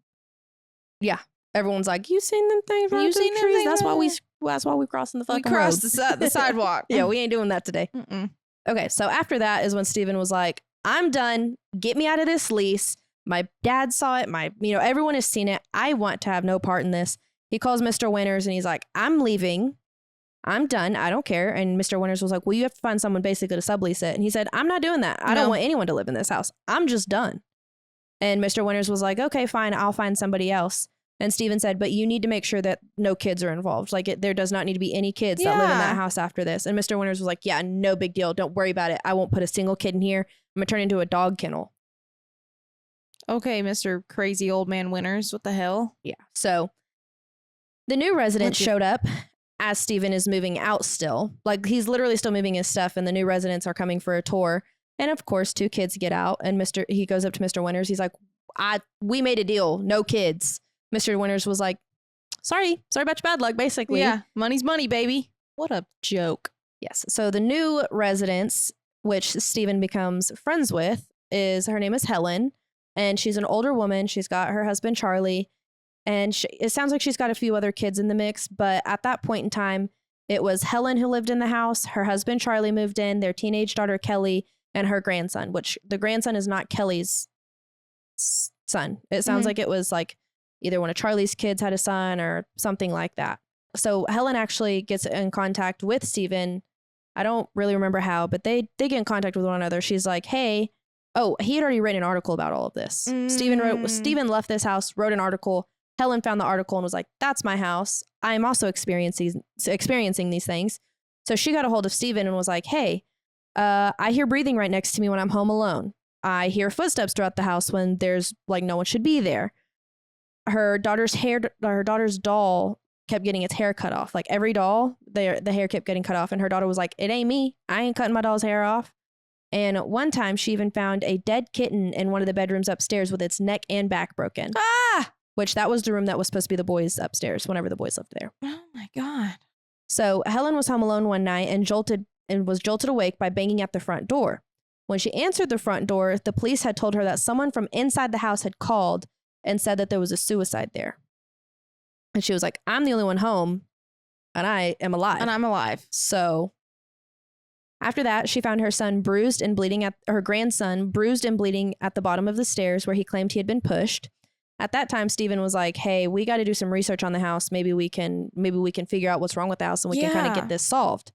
Yeah. Everyone's like, you seen them things running through the trees? That's why we crossing the fucking road. We crossed the sidewalk. Yeah, we ain't doing that today. Mm-mm. Okay, so after that is when Stephen was like, I'm done. Get me out of this lease. My dad saw it. Everyone has seen it. I want to have no part in this. He calls Mr. Winters and he's like, I'm leaving. I'm done. I don't care. And Mr. Winters was like, well, you have to find someone basically to sublease it. And he said, I'm not doing that. I don't want anyone to live in this house. I'm just done. And Mr. Winters was like, okay, fine. I'll find somebody else. And Stephen said, but you need to make sure that no kids are involved. Like there does not need to be any kids that live in that house after this. And Mr. Winters was like, yeah, no big deal. Don't worry about it. I won't put a single kid in here. I'm going to turn it into a dog kennel. Okay, Mr. Crazy Old Man Winters. What the hell? Yeah. So the new resident showed up as Stephen is moving out still. Like he's literally still moving his stuff and the new residents are coming for a tour. And of course, two kids get out and he goes up to Mr. Winters. He's like, we made a deal. No kids. Mr. Winters was like, sorry about your bad luck, basically. Yeah, money's money, baby. What a joke. Yes. So the new residents, which Stephen becomes friends with, her name is Helen. And she's an older woman. She's got her husband, Charlie. And it sounds like she's got a few other kids in the mix. But at that point in time, it was Helen who lived in the house. Her husband, Charlie, moved in. Their teenage daughter, Kelly, and her grandson, which the grandson is not Kelly's son. It sounds like it was like either one of Charlie's kids had a son or something like that. So Helen actually gets in contact with Stephen. I don't really remember how, but they get in contact with one another. She's like, hey, he had already written an article about all of this. Stephen left this house, wrote an article. Helen found the article and was like, that's my house. I'm also experiencing these things. So she got a hold of Stephen and was like, hey, I hear breathing right next to me when I'm home alone. I hear footsteps throughout the house when there's like no one should be there. Her daughter's doll kept getting its hair cut off. Like every doll, the hair kept getting cut off. And her daughter was like, it ain't me. I ain't cutting my doll's hair off. And one time she even found a dead kitten in one of the bedrooms upstairs with its neck and back broken. Which that was the room that was supposed to be the boys upstairs whenever the boys lived there. Oh my God. So Helen was home alone one night and was jolted awake by banging at the front door. When she answered the front door, the police had told her that someone from inside the house had called and said that there was a suicide there. And she was like, I'm the only one home and I am alive. And I'm alive. So after that, she found her grandson bruised and bleeding at the bottom of the stairs where he claimed he had been pushed. At that time, Stephen was like, hey, we got to do some research on the house. Maybe we can figure out what's wrong with the house and we can kind of get this solved.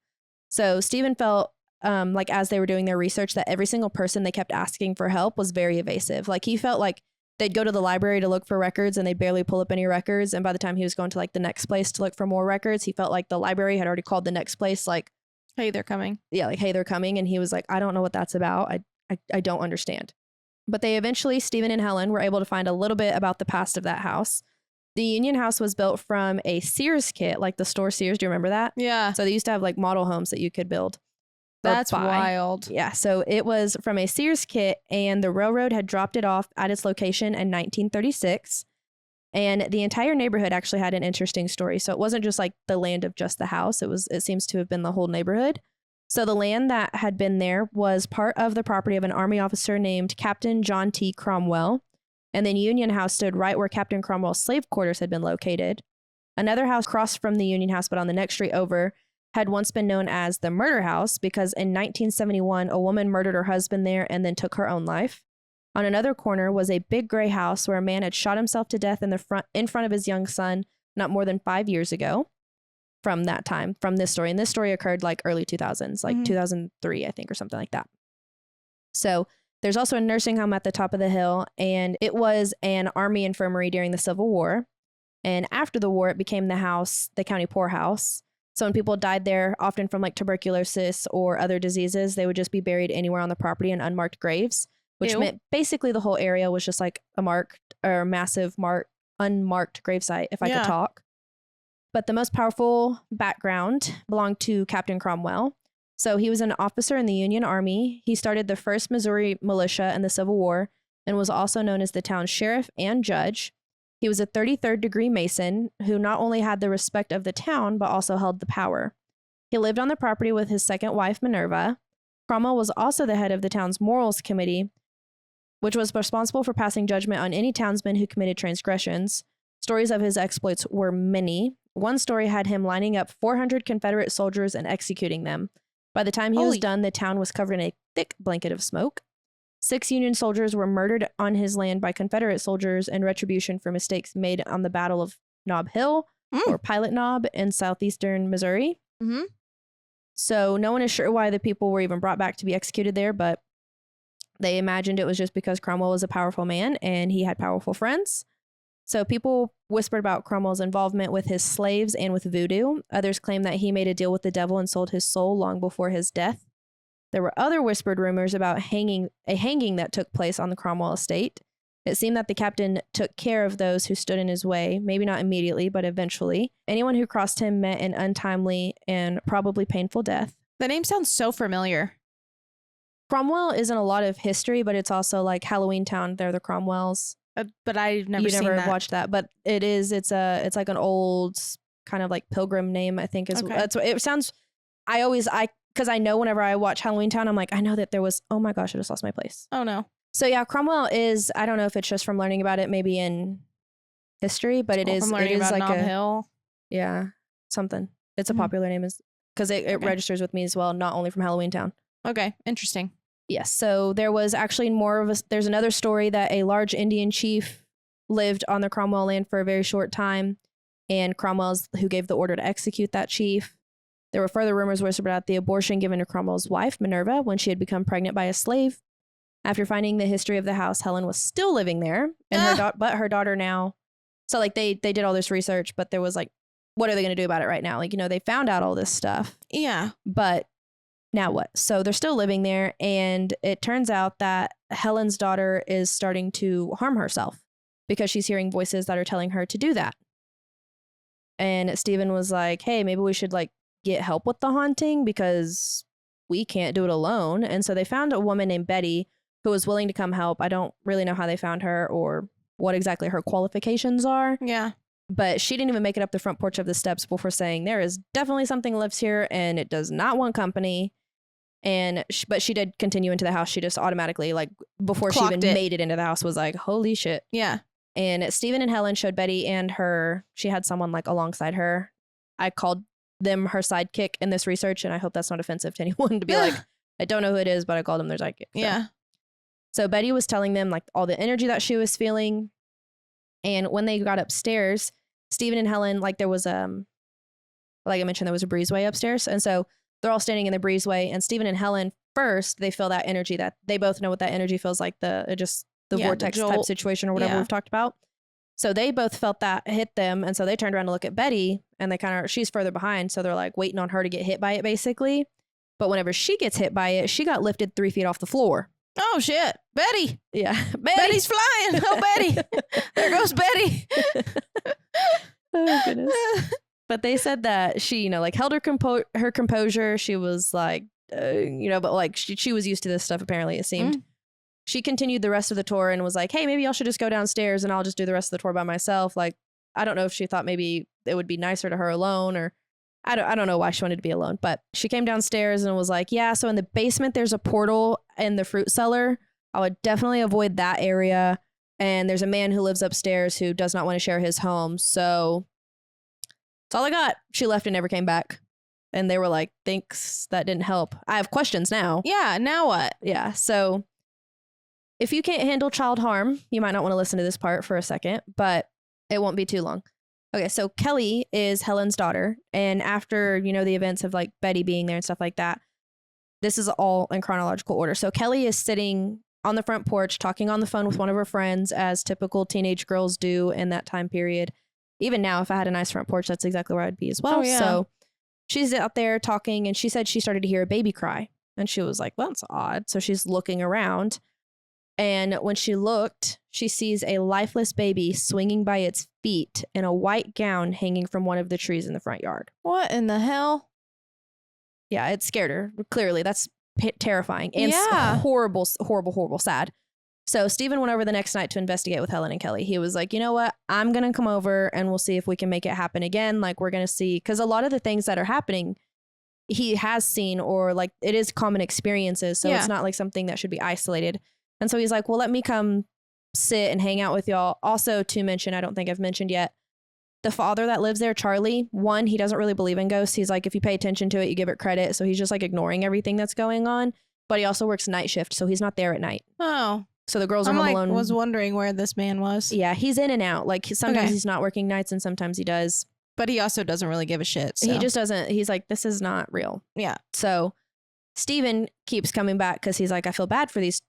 So Stephen felt like as they were doing their research that every single person they kept asking for help was very evasive. Like he felt like they'd go to the library to look for records and they'd barely pull up any records. And by the time he was going to like the next place to look for more records, he felt like the library had already called the next place like, hey, they're coming. Yeah, like, hey, they're coming. And he was like, I don't know what that's about. I don't understand. But they eventually, Stephen and Helen, were able to find a little bit about the past of that house. The Union House was built from a Sears kit, like the store Sears. Do you remember that? Yeah. So they used to have like model homes that you could build. That's wild. Yeah. So it was from a Sears kit, and the railroad had dropped it off at its location in 1936. And the entire neighborhood actually had an interesting story. So it wasn't just like the land of just the house. It seems to have been the whole neighborhood. So the land that had been there was part of the property of an Army officer named Captain John T. Cromwell. And then Union House stood right where Captain Cromwell's slave quarters had been located. Another house across from the Union House, but on the next street over, had once been known as the Murder House because in 1971, a woman murdered her husband there and then took her own life. On another corner was a big gray house where a man had shot himself to death in front of his young son not more than 5 years ago from that time, from this story. And this story occurred like early 2000s, like 2003, I think, or something like that. So there's also a nursing home at the top of the hill, and it was an Army infirmary during the Civil War. And after the war, it became the county poorhouse. So when people died there, often from like tuberculosis or other diseases, they would just be buried anywhere on the property in unmarked graves, which meant basically the whole area was just like a massive unmarked gravesite, if I could talk. But the most powerful background belonged to Captain Cromwell. So he was an officer in the Union Army. He started the 1st Missouri Militia in the Civil War and was also known as the town's sheriff and judge. He was a 33rd degree Mason who not only had the respect of the town, but also held the power. He lived on the property with his second wife, Minerva. Cromwell was also the head of the town's morals committee, which was responsible for passing judgment on any townsman who committed transgressions. Stories of his exploits were many. One story had him lining up 400 Confederate soldiers and executing them. By the time he was done, the town was covered in a thick blanket of smoke. 6 Union soldiers were murdered on his land by Confederate soldiers in retribution for mistakes made on the Battle of Nob Hill or Pilot Knob in southeastern Missouri. Mm-hmm. So no one is sure why the people were even brought back to be executed there, but they imagined it was just because Cromwell was a powerful man and he had powerful friends. So people whispered about Cromwell's involvement with his slaves and with voodoo. Others claimed that he made a deal with the devil and sold his soul long before his death. There were other whispered rumors about a hanging that took place on the Cromwell estate. It seemed that the captain took care of those who stood in his way, maybe not immediately, but eventually. Anyone who crossed him met an untimely and probably painful death. The name sounds so familiar. Cromwell is in a lot of history, but it's also like Halloween Town. They're the Cromwells. But I've never seen that. You never watched that, but it's like an old kind of like pilgrim name, I think. That's what it sounds. Because I know whenever I watch Halloween Town, I'm like, I know that there was, oh my gosh, I just lost my place. Oh no. So yeah, Cromwell is, I don't know if it's just from learning about it, maybe in history, but it is like Nob Hill. Yeah, something. It's a popular name because it registers with me as well, not only from Halloween Town. Okay, interesting. Yes, so there was actually there's another story that a large Indian chief lived on the Cromwell land for a very short time, and Cromwell's who gave the order to execute that chief. There were further rumors whispered about the abortion given to Cromwell's wife, Minerva, when she had become pregnant by a slave. After finding the history of the house, Helen was still living there, and her daughter now. So like they did all this research, but there was like, what are they going to do about it right now? Like, they found out all this stuff. Yeah. But now what? So they're still living there, and it turns out that Helen's daughter is starting to harm herself because she's hearing voices that are telling her to do that. And Stephen was like, hey, maybe we should like get help with the haunting because we can't do it alone. And so they found a woman named Betty who was willing to come help. I don't really know how they found her or what exactly her qualifications are. Yeah. But she didn't even make it up the front porch of the steps before saying there is definitely something lives here and it does not want company. And but she did continue into the house. She just automatically, like, before she even made it into the house, was like, holy shit. Yeah. And Stephen and Helen showed Betty and she had someone like alongside her. I called them her sidekick in this research, and I hope that's not offensive to anyone to be like, I don't know who it is, but I called them their sidekick. So. Yeah. So Betty was telling them like all the energy that she was feeling. And when they got upstairs, Stephen and Helen, like there was like I mentioned, there was a breezeway upstairs. And so they're all standing in the breezeway, and Stephen and Helen first, they feel that energy, that they both know what that energy feels like, the vortex type situation or whatever we've talked about. So they both felt that hit them. And so they turned around to look at Betty, and she's further behind. So they're like waiting on her to get hit by it basically. But whenever she gets hit by it, she got lifted 3 feet off the floor. Oh shit, Betty! Yeah, Betty's flying. Oh, Betty! There goes Betty. Oh goodness. But they said that she, like held her composure. She was like, but like she was used to this stuff. Apparently, it seemed. She continued the rest of the tour and was like, "Hey, maybe y'all should just go downstairs and I'll just do the rest of the tour by myself." Like, I don't know if she thought maybe it would be nicer to her alone, or I don't know why she wanted to be alone. But she came downstairs and was like, "Yeah, so in the basement there's a portal in the fruit cellar. I would definitely avoid that area. And there's a man who lives upstairs who does not want to share his home. So that's all I got." She left and never came back. And they were like, "Thanks, that didn't help. I have questions now." Yeah, now what? Yeah, so if you can't handle child harm, you might not want to listen to this part for a second, but it won't be too long. Okay, so Kelly is Helen's daughter. And after, the events of like Betty being there and stuff like that, this is all in chronological order. So Kelly is sitting on the front porch talking on the phone with one of her friends, as typical teenage girls do in that time period. Even now, if I had a nice front porch, that's exactly where I'd be as well. Oh, yeah. So she's out there talking, and she said she started to hear a baby cry. And she was like, "Well, that's odd." So she's looking around. And when she looked, she sees a lifeless baby swinging by its feet in a white gown hanging from one of the trees in the front yard. What in the hell? Yeah, it scared her. Clearly, that's terrifying and horrible, horrible, horrible, sad. So Stephen went over the next night to investigate with Helen and Kelly. He was like, "You know what? I'm going to come over and we'll see if we can make it happen again. Like, we're going to see." Because a lot of the things that are happening, he has seen, or like it is common experiences. So it's not like something that should be isolated. And so he's like, "Well, let me come sit and hang out with y'all." Also, to mention, I don't think I've mentioned yet, the father that lives there, Charlie, one, he doesn't really believe in ghosts. He's like, if you pay attention to it, you give it credit. So he's just like ignoring everything that's going on. But he also works night shift, so he's not there at night. Oh. So the girls are home alone. I was wondering where this man was. Yeah, he's in and out. Like sometimes he's not working nights and sometimes he does. But he also doesn't really give a shit. So. He just doesn't. He's like, this is not real. Yeah. So Stephen keeps coming back because he's like, I feel bad for these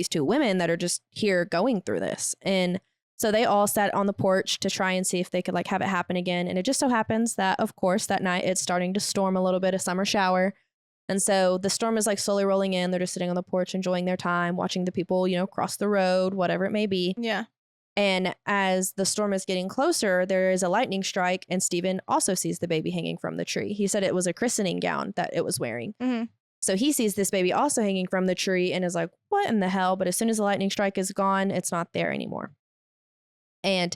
two women that are just here going through this. And so they all sat on the porch to try and see if they could like have it happen again. And it just so happens that, of course, that night it's starting to storm a little bit, a summer shower. And so the storm is like slowly rolling in. They're just sitting on the porch, enjoying their time, watching the people, cross the road, whatever it may be. Yeah. And as the storm is getting closer, there is a lightning strike. And Stephen also sees the baby hanging from the tree. He said it was a christening gown that it was wearing. Mm-hmm. So he sees this baby also hanging from the tree and is like, what in the hell? But as soon as the lightning strike is gone, it's not there anymore. And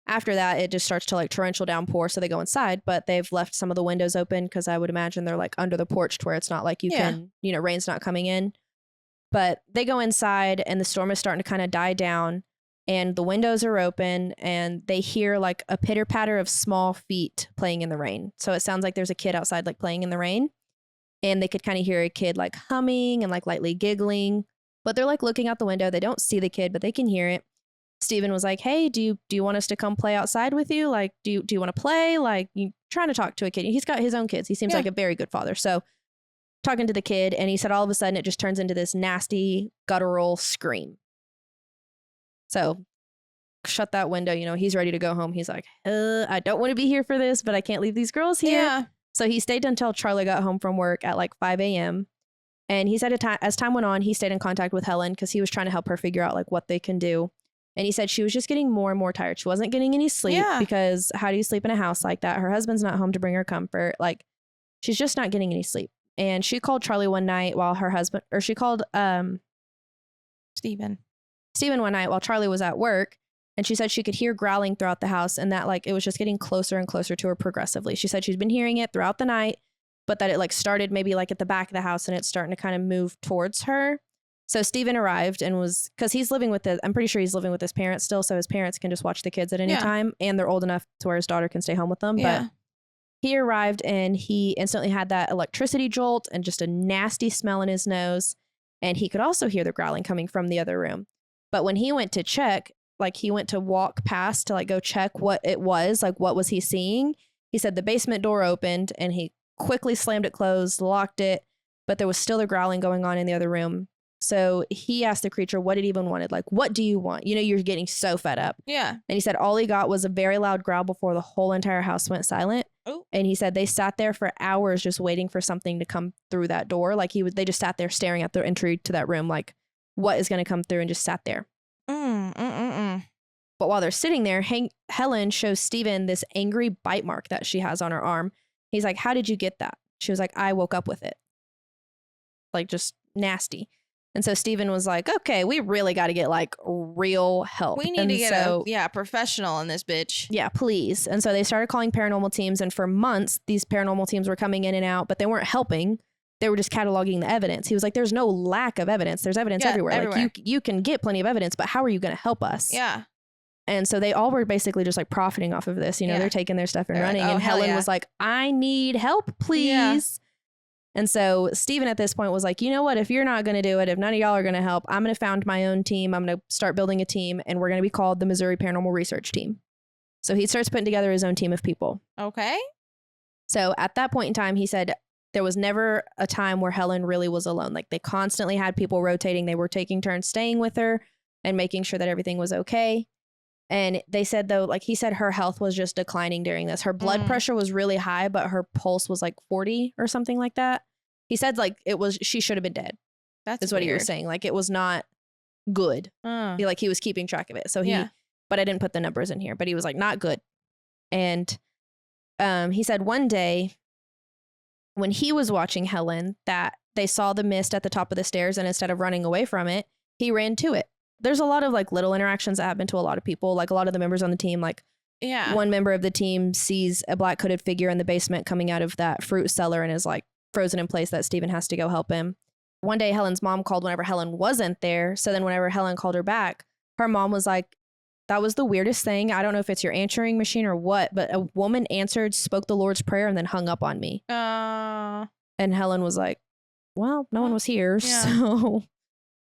after that, it just starts to like torrential downpour. So they go inside, but they've left some of the windows open because I would imagine they're like under the porch to where it's not like you can, rain's not coming in. But they go inside and the storm is starting to kind of die down and the windows are open and they hear like a pitter patter of small feet playing in the rain. So it sounds like there's a kid outside like playing in the rain. And they could kind of hear a kid like humming and like lightly giggling, but they're like looking out the window. They don't see the kid, but they can hear it. Stephen was like, "Hey, do you want us to come play outside with you? Like, do you want to play? Like, you trying to talk to a kid?" He's got his own kids. He seems like a very good father. So talking to the kid, and he said all of a sudden it just turns into this nasty guttural scream. So shut that window. He's ready to go home. He's like, I don't want to be here for this, but I can't leave these girls here. Yeah. So he stayed until Charlie got home from work at like 5 a.m. And he said as time went on, he stayed in contact with Helen because he was trying to help her figure out like what they can do. And he said she was just getting more and more tired. She wasn't getting any sleep because how do you sleep in a house like that? Her husband's not home to bring her comfort. Like she's just not getting any sleep. And she called Charlie one night while she called Stephen one night while Charlie was at work. And she said she could hear growling throughout the house and that like it was just getting closer and closer to her progressively. She said she's been hearing it throughout the night, but that it like started maybe like at the back of the house and it's starting to kind of move towards her. So Stephen arrived and was, because he's living with I'm pretty sure he's living with his parents still. So his parents can just watch the kids at any time and they're old enough to where his daughter can stay home with them. Yeah. But he arrived and he instantly had that electricity jolt and just a nasty smell in his nose. And he could also hear the growling coming from the other room. But when he went to check, like he went to walk past to like go check what it was, like what was he seeing? He said the basement door opened and he quickly slammed it closed, locked it, but there was still the growling going on in the other room. So he asked the creature what it even wanted. Like, what do you want? You're getting so fed up. Yeah. And he said all he got was a very loud growl before the whole entire house went silent. Oh. And he said they sat there for hours just waiting for something to come through that door. Like they just sat there staring at the entry to that room, like what is going to come through, and just sat there. But while they're sitting there, Helen shows Steven this angry bite mark that she has on her arm. He's like, how did you get that? She was like, I woke up with it. Like, just nasty. And so Steven was like, okay, we really got to get like real help. We need to get a professional in this bitch. Yeah, please. And so they started calling paranormal teams. And for months, these paranormal teams were coming in and out, but they weren't helping. They were just cataloging the evidence. He was like, there's no lack of evidence. There's evidence everywhere. Like you can get plenty of evidence, but how are you going to help us? Yeah. And so they all were basically just like profiting off of this. You know, they're taking their stuff and running. And Helen was like, I need help, please. Yeah. And so Steven at this point was like, you know what? If you're not going to do it, if none of y'all are going to help, I'm going to found my own team. I'm going to start building a team, and we're going to be called the Missouri Paranormal Research Team. So he starts putting together his own team of people. Okay. So at that point in time, he said there was never a time where Helen really was alone. Like, they constantly had people rotating. They were taking turns staying with her and making sure that everything was okay. And they said, though, like he said, her health was just declining during this. Her blood pressure was really high, but her pulse was like 40 or something like that. He said, like, she should have been dead. That's what he was saying. Like, it was not good. He was keeping track of it. So but I didn't put the numbers in here, but he was like, not good. And he said one day when he was watching Helen that they saw the mist at the top of the stairs, and instead of running away from it, he ran to it. There's a lot of like little interactions that happen to a lot of people. Like, a lot of the members on the team, like one member of the team sees a black coated figure in the basement coming out of that fruit cellar and is like frozen in place, that Steven has to go help him. One day Helen's mom called whenever Helen wasn't there. So then whenever Helen called her back, her mom was like, that was the weirdest thing. I don't know if it's your answering machine or what, but a woman answered, spoke the Lord's Prayer, and then hung up on me. And Helen was like, well, no one was here. Yeah. So...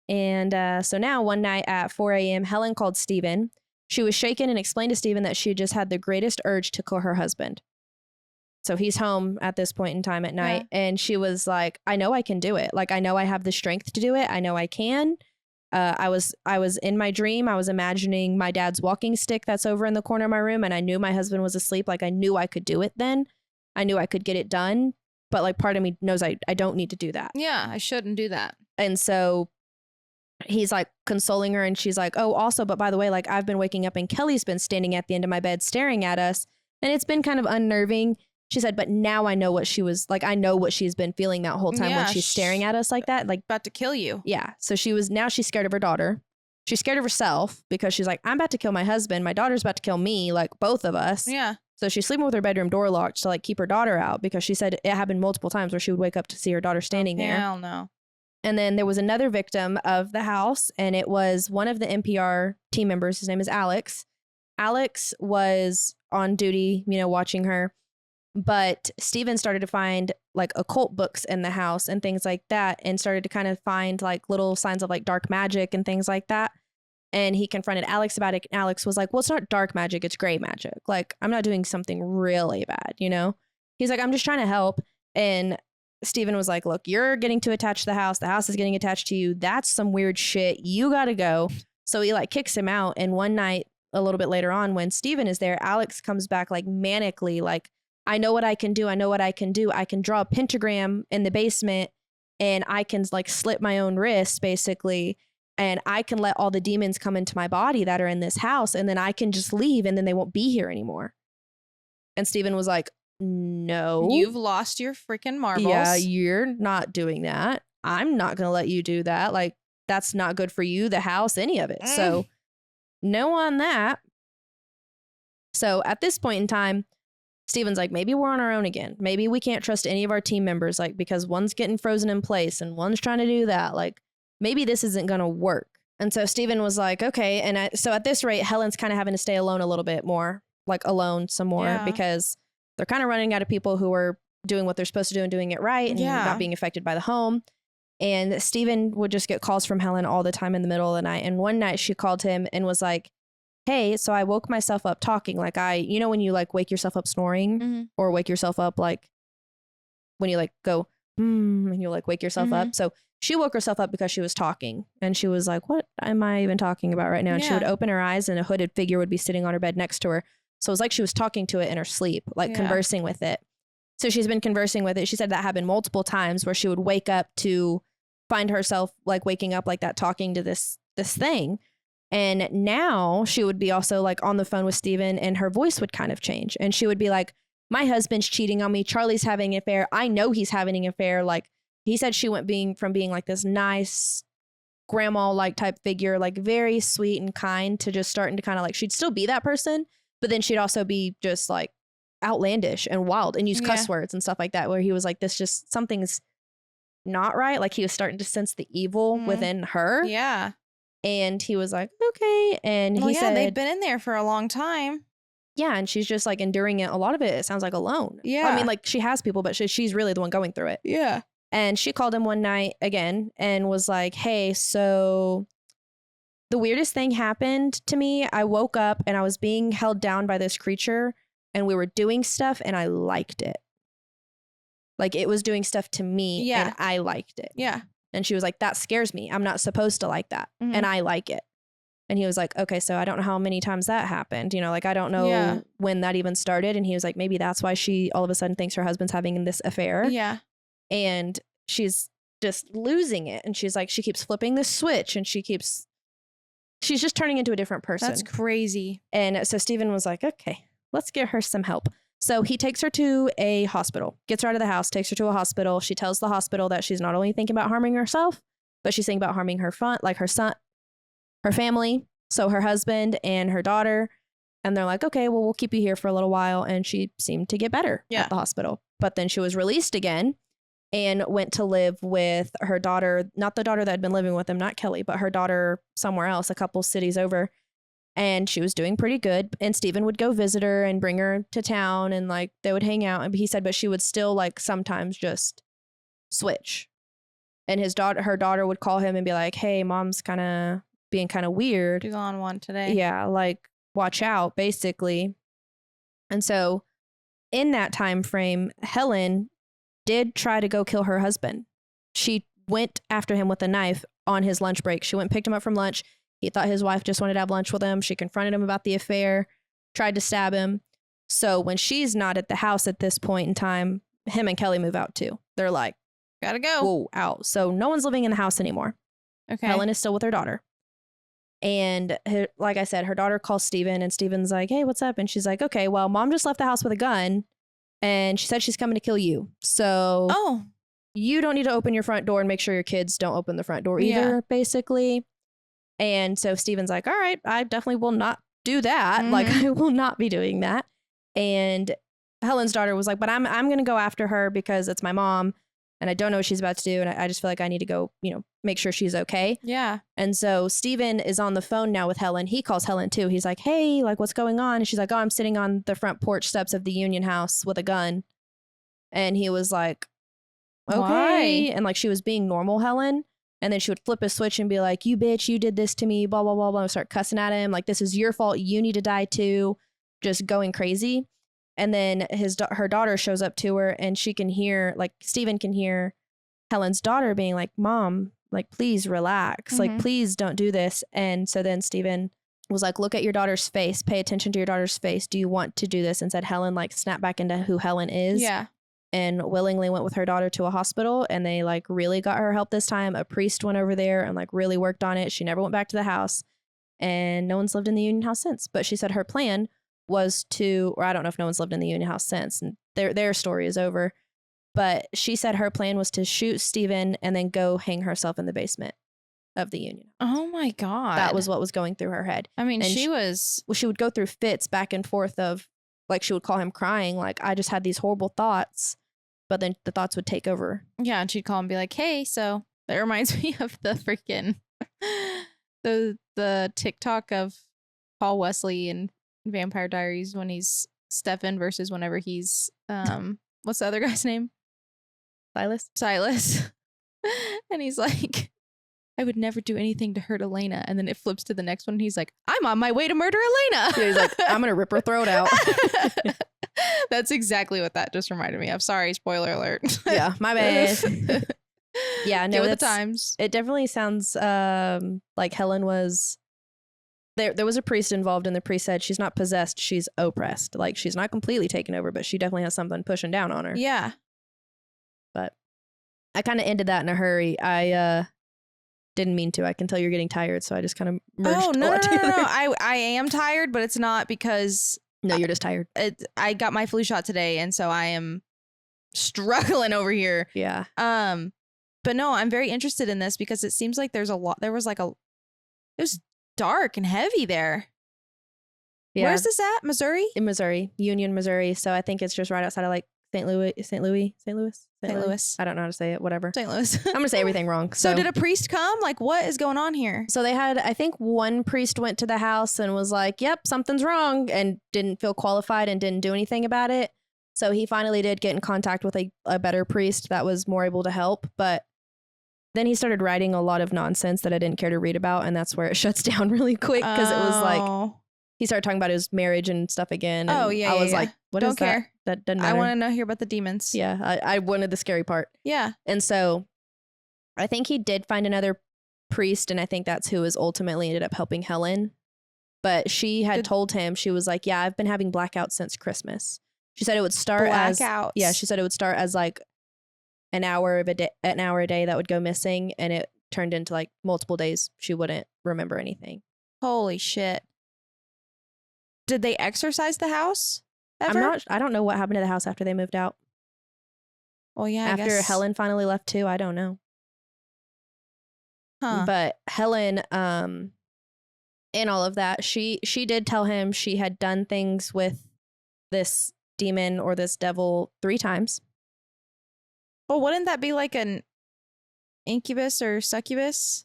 And so now one night at 4 a.m., Helen called Steven. She was shaken and explained to Steven that she had just had the greatest urge to kill her husband. So he's home at this point in time at night. Yeah. And she was like, I know I can do it. Like, I know I have the strength to do it. I know I can. I was in my dream. I was imagining my dad's walking stick that's over in the corner of my room. And I knew my husband was asleep. Like, I knew I could do it then. I knew I could get it done. But like, part of me knows I don't need to do that. Yeah, I shouldn't do that. And so he's like consoling her, and she's like, oh, also, but by the way, like, I've been waking up and Kelly's been standing at the end of my bed staring at us, and it's been kind of unnerving. She said, but now I know what she was like. I know what she's been feeling that whole time when she's staring at us like that, like about to kill you. Yeah. So she's scared of her daughter. She's scared of herself because she's like, I'm about to kill my husband. My daughter's about to kill me, like both of us. Yeah. So she's sleeping with her bedroom door locked to like keep her daughter out, because she said it happened multiple times where she would wake up to see her daughter standing there. Hell no. And then there was another victim of the house, and it was one of the NPR team members. His name is Alex. Alex was on duty, watching her. But Steven started to find like occult books in the house and things like that, and started to kind of find like little signs of like dark magic and things like that. And he confronted Alex about it. And Alex was like, well, it's not dark magic. It's gray magic. Like, I'm not doing something really bad, He's like, I'm just trying to help. And Steven was like, look, you're getting too attached to the house. The house is getting attached to you. That's some weird shit. You got to go. So he like kicks him out. And one night, a little bit later on, when Steven is there, Alex comes back like manically, like, I know what I can do. I know what I can do. I can draw a pentagram in the basement, and I can like slit my own wrist basically. And I can let all the demons come into my body that are in this house, and then I can just leave, and then they won't be here anymore. And Steven was like, no. You've lost your freaking marbles. Yeah, you're not doing that. I'm not going to let you do that. Like, that's not good for you, the house, any of it. So no on that. So at this point in time, Steven's like, maybe we're on our own again. Maybe we can't trust any of our team members, like, because one's getting frozen in place and one's trying to do that. Like, maybe this isn't going to work. And so Steven was like, okay. And so at this rate, Helen's kind of having to stay alone a little bit more, like alone some more, because they're kind of running out of people who are doing what they're supposed to do and doing it right and not being affected by the home. And Steven would just get calls from Helen all the time in the middle of the night. And one night she called him and was like, hey, so I woke myself up talking. Like, when you like wake yourself up snoring or wake yourself up, like when you like go, and you like wake yourself up. So she woke herself up because she was talking, and she was like, what am I even talking about right now? And she would open her eyes, and a hooded figure would be sitting on her bed next to her. So it was like she was talking to it in her sleep, like conversing with it. So she's been conversing with it. She said that happened multiple times where she would wake up to find herself like waking up like that, talking to this thing. And now she would be also like on the phone with Steven, and her voice would kind of change. And she would be like, my husband's cheating on me. Charlie's having an affair. I know he's having an affair. Like, he said she went from being like this nice grandma like type figure, like very sweet and kind, to just starting to kind of like, she'd still be that person, but then she'd also be just like outlandish and wild and use cuss words and stuff like that, where he was like, this just, something's not right. Like, he was starting to sense the evil within her. Yeah. And he was like, okay. And he said, they've been in there for a long time. Yeah. And she's just like enduring it. A lot of it sounds like alone. Yeah. I mean, like, she has people, but she's really the one going through it. Yeah. And she called him one night again and was like, hey, so the weirdest thing happened to me. I woke up and I was being held down by this creature, and we were doing stuff and I liked it. Like, it was doing stuff to me and I liked it. Yeah. And she was like, that scares me. I'm not supposed to like that. And I like it. And he was like, okay, so I don't know how many times that happened. You know, like, I don't know when that even started. And he was like, maybe that's why she all of a sudden thinks her husband's having this affair. Yeah. And she's just losing it. And she's like, she keeps flipping the switch, and she's just turning into a different person. That's crazy. And so Steven was like, okay, let's get her some help. So he takes her to a hospital, gets her out of the house, takes her to a hospital. She tells the hospital that she's not only thinking about harming herself, but she's thinking about harming her son, her family. So her husband and her daughter. And they're like, okay, well, we'll keep you here for a little while. And she seemed to get better at the hospital. But then she was released again and went to live with her daughter, not the daughter that had been living with him, not Kelly, but her daughter somewhere else, a couple cities over. And she was doing pretty good. And Steven would go visit her and bring her to town, and like they would hang out. And he said, but she would still like sometimes just switch. And her daughter would call him and be like, hey, mom's kind of being kind of weird. She's on one today. Yeah, like, watch out, basically. And so in that time frame, Helen did try to go kill her husband. She went after him with a knife on his lunch break. She went and picked him up from lunch. He thought his wife just wanted to have lunch with him. She confronted him about the affair, tried to stab him. So when she's not at the house at this point in time, him and Kelly move out too. They're like, gotta go. whoa, out. So no one's living in the house anymore. Okay. Helen is still with her daughter. And like I said, her daughter calls Steven, and Steven's like, hey, what's up? And she's like, okay, well, mom just left the house with a gun, and she said she's coming to kill you. So you don't need to open your front door, and make sure your kids don't open the front door either, basically. And so Steven's like, all right, I definitely will not do that. Like, I will not be doing that. And Helen's daughter was like, but I'm going to go after her because it's my mom, and I don't know what she's about to do. And I just feel like I need to go, make sure she's okay. Yeah. And so Steven is on the phone now with Helen. He calls Helen too. He's like, hey, like, what's going on? And she's like, oh, I'm sitting on the front porch steps of the Union House with a gun. And he was like, okay. Why? And like, she was being normal Helen. And then she would flip a switch and be like, you bitch, you did this to me, blah, blah, blah, blah. And start cussing at him. Like, this is your fault. You need to die too. Just going crazy. And then her daughter shows up to her, and she can hear, like, Steven can hear Helen's daughter being like, mom, like, please relax. Like, please don't do this. And so then Steven was like, look at your daughter's face. Pay attention to your daughter's face. Do you want to do this? And said Helen, like, snap back into who Helen is. Yeah. And willingly went with her daughter to a hospital, and they like really got her help this time. A priest went over there and like really worked on it. She never went back to the house, and no one's lived in the Union House since. But she said her plan was or I don't know if no one's lived in the Union House since, and their story is over. But she said her plan was to shoot Steven and then go hang herself in the basement of the Union. Oh my God. That was what was going through her head. I mean, and she would go through fits back and forth of, like, she would call him crying, like, I just had these horrible thoughts. But then the thoughts would take over. Yeah, and she'd call and be like, hey, so that reminds me of the freaking the TikTok of Paul Wesley in Vampire Diaries when he's Stefan versus whenever he's what's the other guy's name? Silas. And he's like, I would never do anything to hurt Elena. And then it flips to the next one and he's like, I'm on my way to murder Elena. Yeah, he's like, I'm gonna rip her throat out. That's exactly what that just reminded me of. Sorry, spoiler alert. Yeah, my bad. Yeah, no, with the times. It definitely sounds like Helen was there was a priest involved, and the priest said she's not possessed, she's oppressed. Like, she's not completely taken over, but she definitely has something pushing down on her. Yeah. But I kind of ended that in a hurry. I didn't mean to. I can tell you're getting tired, so I just kind of merged Oh, a no, lot no, no, no, together. no. I am tired, but it's not because No, you're just tired. I got my flu shot today, and so I am struggling over here. Yeah. But no, I'm very interested in this because it seems like there was like it was dark and heavy there. Yeah. Where's this at? Missouri? In Missouri, Union, Missouri. So I think it's just right outside of like St. Louis. I don't know how to say it. Whatever. St. Louis. I'm gonna say everything wrong. So did a priest come? Like, what is going on here? So they had, I think one priest went to the house and was like, yep, something's wrong, and didn't feel qualified and didn't do anything about it. So he finally did get in contact with a better priest that was more able to help. But then he started writing a lot of nonsense that I didn't care to read about. And that's where it shuts down really quick because it was like, he started talking about his marriage and stuff again. And I was like, what Don't is care. That doesn't matter. I want to hear about the demons. Yeah, I wanted the scary part. Yeah. And so I think he did find another priest, and I think that's who was ultimately ended up helping Helen. But she had told him, she was like, yeah, I've been having blackouts since Christmas. She said it would start blackouts. Yeah, she said it would start as like an hour a day that would go missing, and it turned into like multiple days she wouldn't remember anything. Holy shit. Did they exorcise the house ever? I don't know what happened to the house after they moved out. Well, yeah, after Helen finally left too, I don't know. Huh. But Helen, in all of that, she did tell him she had done things with this demon or this devil 3 times. Well, wouldn't that be like an incubus or succubus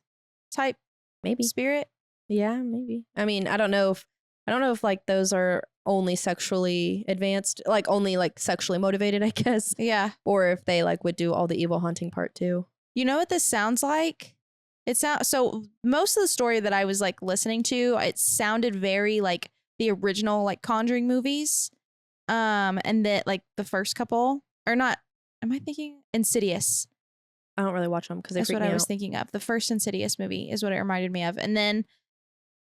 type Maybe spirit? Yeah, maybe. I mean, I don't know if like those are only sexually advanced, like only like sexually motivated, I guess. Yeah. Or if they like would do all the evil haunting part too. You know what this sounds like? So most of the story that I was like listening to, it sounded very like the original like Conjuring movies. And that like the first couple or not, am I thinking Insidious? I don't really watch them because that's what I was thinking of. The first Insidious movie is what it reminded me of. And then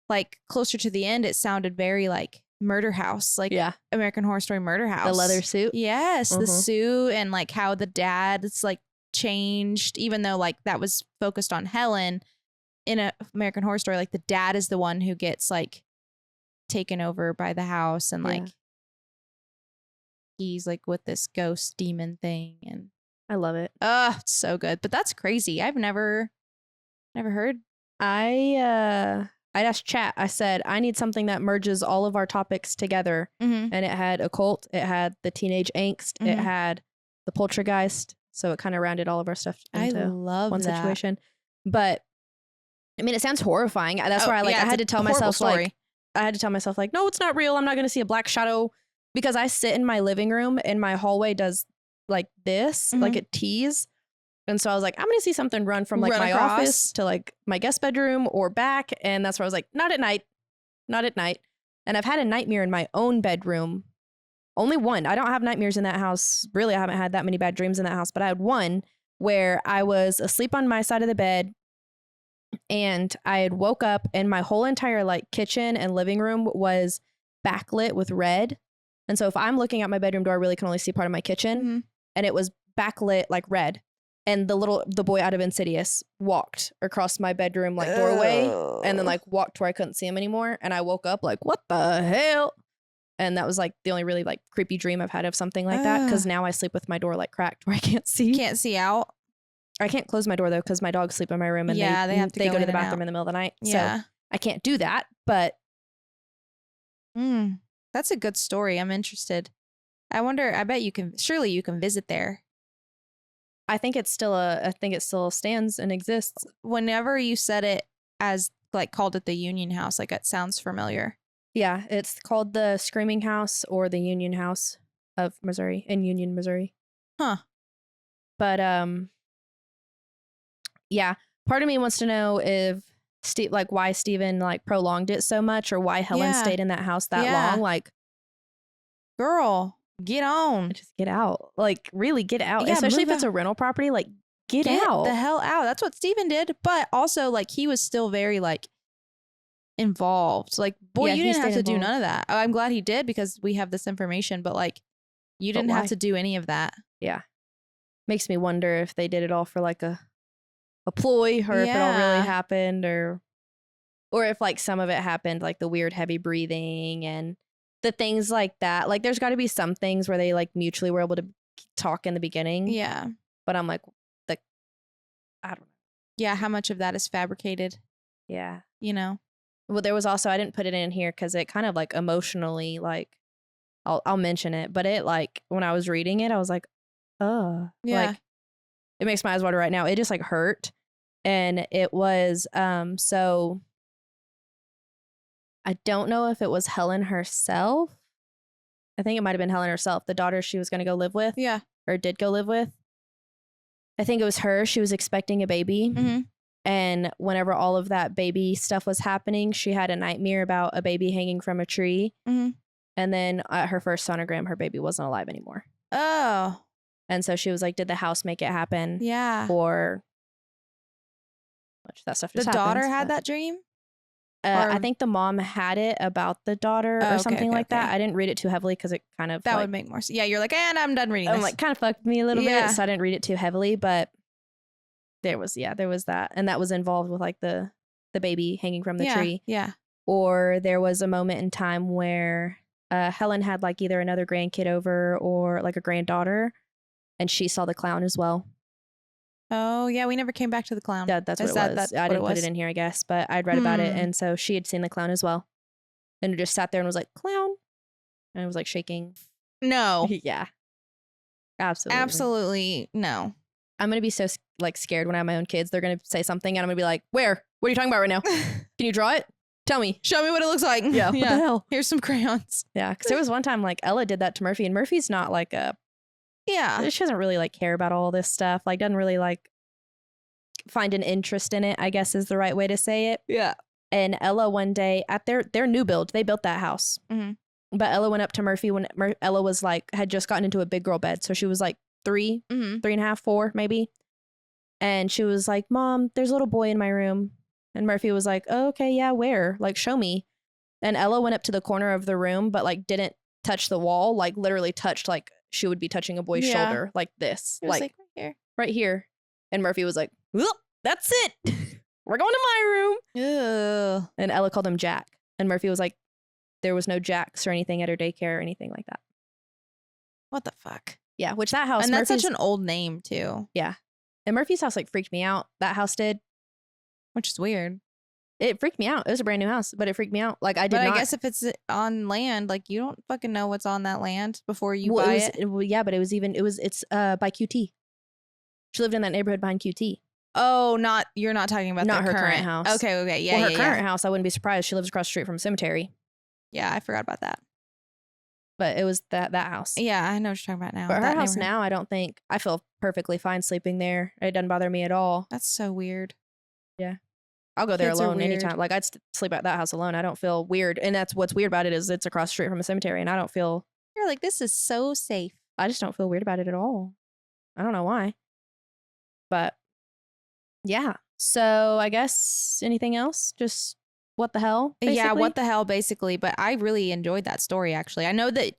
like closer to the end, it sounded very like Murder House, like American Horror Story Murder House. The leather suit. Yes, the suit and like how the dad's like changed, even though like that was focused on Helen in a American Horror Story. Like the dad is the one who gets like taken over by the house and like he's like with this ghost demon thing, and I love it. It's so good. But that's crazy. I've never heard. I'd asked chat. I said, I need something that merges all of our topics together. Mm-hmm. And it had occult, it had the teenage angst, it had the poltergeist. So it kind of rounded all of our stuff into one situation. But I mean, it sounds horrifying. That's why I had to tell myself like, no, it's not real. I'm not going to see a black shadow, because I sit in my living room and my hallway does like this, like it tees. And so I was like, I'm going to see something run from like my office to like my guest bedroom or back. And that's where I was like, not at night. And I've had a nightmare in my own bedroom. Only one. I don't have nightmares in that house. Really, I haven't had that many bad dreams in that house. But I had one where I was asleep on my side of the bed and I had woke up and my whole entire like kitchen and living room was backlit with red. And so if I'm looking at my bedroom door, I really can only see part of my kitchen. And it was backlit like red. And the boy out of Insidious walked across my bedroom like doorway and then like walked to where I couldn't see him anymore. And I woke up like, what the hell? And that was like the only really like creepy dream I've had of something like that. Because now I sleep with my door like cracked where I can't see. Can't see out. I can't close my door though because my dogs sleep in my room and they have to go to the bathroom in the middle of the night. Yeah. So I can't do that. But that's a good story. I'm interested. I bet you can visit there. I think it still stands and exists. Whenever you said it as like called it the Union House, like it sounds familiar. Yeah, it's called the Screaming House or the Union House of Missouri in Union, Missouri. Huh. But yeah, part of me wants to know if why Steven like prolonged it so much, or why Helen stayed in that house that long. Like, girl, get on. Just get out. Like, really get out. Yeah, especially if it's a rental property. Like, get out. The hell out. That's what Steven did. But also, like, he was still very like involved. Like, boy, you didn't have to do none of that. I'm glad he did because we have this information. But like, you didn't have to do any of that. Yeah. makes me wonder if they did it all for like a ploy, or if it all really happened, or if like some of it happened, like the weird heavy breathing and the things like that. Like there's got to be some things where they like mutually were able to talk in the beginning. Yeah. But I'm like, I don't know. Yeah, how much of that is fabricated? Yeah. You know? Well, there was also, I didn't put it in here because it kind of like emotionally, like, I'll mention it, but it like, when I was reading it, I was like, oh. Yeah. Like, it makes my eyes water right now. It just like hurt. And it was, so I don't know if it was Helen herself. I think it might have been Helen herself, the daughter she was going to go live with. Yeah. Or did go live with. I think it was her. She was expecting a baby. Mm-hmm. And whenever all of that baby stuff was happening, she had a nightmare about a baby hanging from a tree. Mm-hmm. And then at her first sonogram, her baby wasn't alive anymore. Oh. And so she was like, did the house make it happen? Yeah. Or which that stuff just the daughter happens, had but- that dream? I think the mom had it about the daughter or something like that. I didn't read it too heavily because it kind of that would make more sense. Yeah, you're like, and I'm done reading I'm this. like kind of fucked me a little Yeah. bit, so I didn't read it too heavily. But there was that, and that was involved with like the baby hanging from the tree. Yeah. Or there was a moment in time where Helen had like either another grandkid over or like a granddaughter, and she saw the clown as well. Oh, yeah, we never came back to the clown. That's what it was. That's I what didn't it put was? it in here, I guess, but I'd read about it, and so she had seen the clown as well, and it just sat there and was like, clown, and it was like shaking. No. Yeah, absolutely, Absolutely no. I'm gonna be so like scared when I have my own kids. They're gonna say something, and I'm gonna be like, where? What are you talking about right now? Can you draw it? Tell me. Show me what it looks like. Yeah. What the hell? Here's some crayons. Yeah, because there was one time like Ella did that to Murphy, and Murphy's not like she doesn't really like care about all this stuff. Like doesn't really like find an interest in it, I guess is the right way to say it. Yeah. And Ella one day at their new build, they built that house. Mm-hmm. But Ella went up to Murphy when Ella was like, had just gotten into a big girl bed. So she was like 3, Mm-hmm. 3.5, 4 maybe. And she was like, Mom, there's a little boy in my room. And Murphy was like, oh, okay, yeah, where? Like, show me. And Ella went up to the corner of the room, but like didn't touch the wall, like literally touched like she would be touching a boy's shoulder like this. It was Like right here. right here. And Murphy was like, well, that's it. We're going to my room. Ugh. And Ella called him Jack. And Murphy was like, there was no Jacks or anything at her daycare or anything like that. What the fuck? Yeah, which that house. And that's Murphy's, such an old name too. Yeah. And Murphy's house like freaked me out. That house did. Which is weird. It freaked me out. It was a brand new house, but it freaked me out. Like I did But not. I guess if it's on land, like you don't fucking know what's on that land before you Well, buy it was, yeah, but it's by QT. She lived in that neighborhood behind QT. Oh, you're not talking about Not the her current house. Okay, yeah, Well, her yeah, current yeah. house, I wouldn't be surprised. She lives across the street from a cemetery. Yeah, I forgot about that. But it was that house. Yeah, I know what you're talking about now. But her That house neighborhood. now, I feel perfectly fine sleeping there. It doesn't bother me at all. That's so weird. I'll go there Kids are alone weird. anytime. Like I'd sleep at that house alone. I don't feel weird. And that's what's weird about it is it's across the street from a cemetery, and You're like, this is so safe. I just don't feel weird about it at all. I don't know why. But yeah. So I guess anything else? Just what the hell? Yeah, basically? what the hell, basically. But I really enjoyed that story, actually. I know that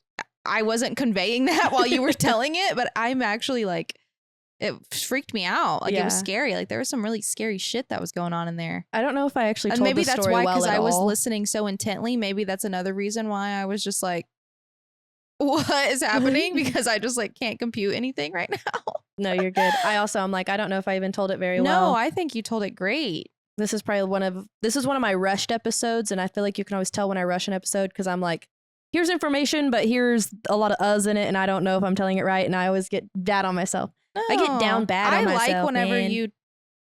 I wasn't conveying that while you were telling it, but I'm actually like, it freaked me out. Like it was Yeah. scary. Like there was some really scary shit that was going on in there. I don't know if I actually And told maybe the that's story why, well because at I was all. listening so intently. Maybe that's another reason why I was just like, what is happening? Because I just like can't compute anything right now. No, you're good. I'm like, I don't know if I even told it very No, well. I think you told it great. This is probably one of my rushed episodes, and I feel like you can always tell when I rush an episode because I'm like, here's information, but here's a lot of uhs in it, and I don't know if I'm telling it right, and I always get bad on myself. I get down bad on I like myself, whenever man. you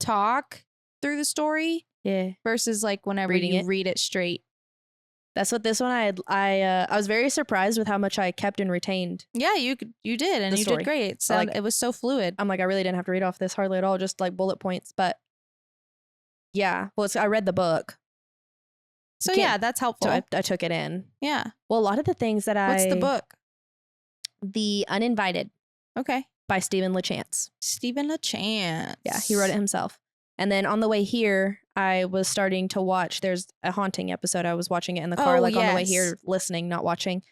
talk through the story Yeah, versus like whenever Reading you it. read it straight. that's what this one I was very surprised with how much I kept and retained. Yeah, you did, and The you story. did great. So Like- it was so fluid. I'm like, I really didn't have to read off this hardly at all, just like bullet points. But yeah, well, I read the book, So can't- yeah, that's helpful. so I took it in. Yeah. Well, a lot of the things that What's the book? The Uninvited Okay. by LaChance. Stephen LaChance. Yeah, he wrote it himself. And then on the way here, I was starting to watch. There's a haunting episode. I was watching it in the car, Oh, like on the way yes. here, listening, not watching.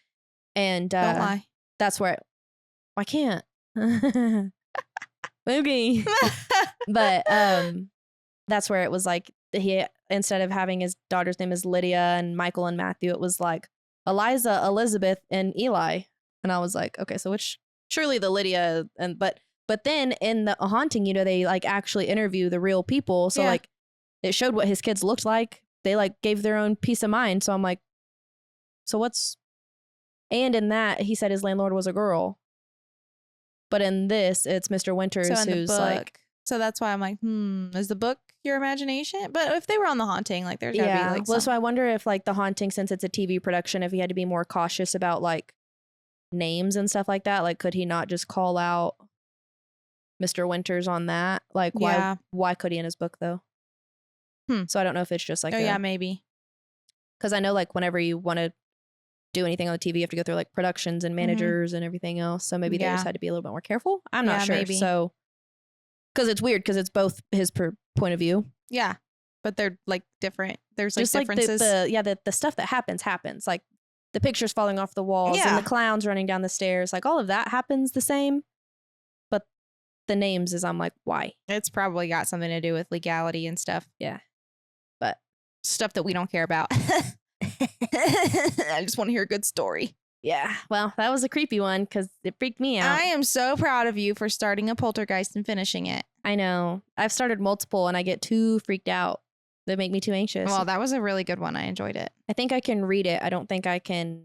And Don't lie. that's where I can't. Okay. But that's where it was like he, instead of having his daughter's name as Lydia and Michael and Matthew, it was like Eliza, Elizabeth, and Eli. And I was like, okay, so which, surely the Lydia, and but then in the haunting, you know, they like actually interview the real people. So like it showed what his kids looked like. They like gave their own peace of mind. So I'm like, so what's, and in that he said his landlord was a girl. But in this, it's Mr. Winters, So in who's the book, like, so that's why I'm like, is the book your imagination? But if they were on the haunting, like there's gotta be like well, some... so I wonder if like the haunting, since it's a TV production, if he had to be more cautious about like names and stuff like that. Like, could he not just call out Mr. Winters on that? Like, why could he in his book though? So I don't know if it's just like, yeah, maybe. Because I know like whenever you want to do anything on the TV, you have to go through like productions and managers and everything else. So maybe they just had to be a little bit more careful. I'm not sure. Maybe. So, because it's weird because it's both his point of view. Yeah, but they're like different. There's like just differences. Like the stuff that happens. Like the pictures falling off the walls and the clowns running down the stairs. Like all of that happens the same. But the names is, I'm like, why? It's probably got something to do with legality and stuff. Yeah. But stuff that we don't care about. I just want to hear a good story. Yeah. Well, that was a creepy one because it freaked me out. I am so proud of you for starting a poltergeist and finishing it. I know. I've started multiple and I get too freaked out. They make me too anxious. Well, that was a really good one. I enjoyed it. I think I can read it. I don't think I can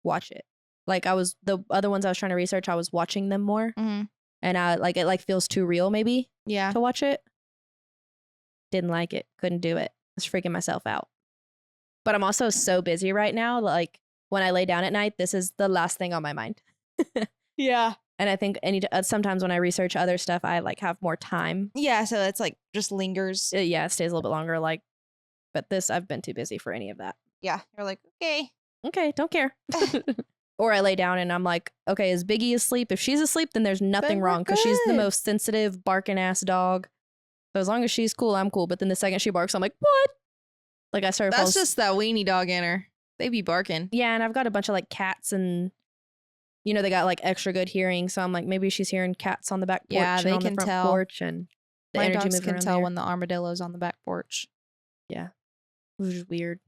watch it. Like the other ones I was trying to research, I was watching them more. And it like feels too real maybe to watch it. Didn't like it. Couldn't do it. I was freaking myself out. But I'm also so busy right now. Like when I lay down at night, this is the last thing on my mind. Yeah. And I think sometimes when I research other stuff, I like have more time. Yeah. So it's like just lingers. Yeah. It stays a little bit longer. Like, but this, I've been too busy for any of that. Yeah. You're like, okay. Don't care. Or I lay down and I'm like, okay, is Biggie asleep? If she's asleep, then there's nothing wrong because she's the most sensitive barking ass dog. So as long as she's cool, I'm cool. But then the second she barks, I'm like, what? Like I started. That's just that weenie dog in her. They be barking. Yeah, and I've got a bunch of like cats, and you know they got like extra good hearing. So I'm like, maybe she's hearing cats on the back porch. Yeah, they and on can the front tell. Porch and the my energy dogs can tell there. when the armadillo's on the back porch. Yeah, which is weird.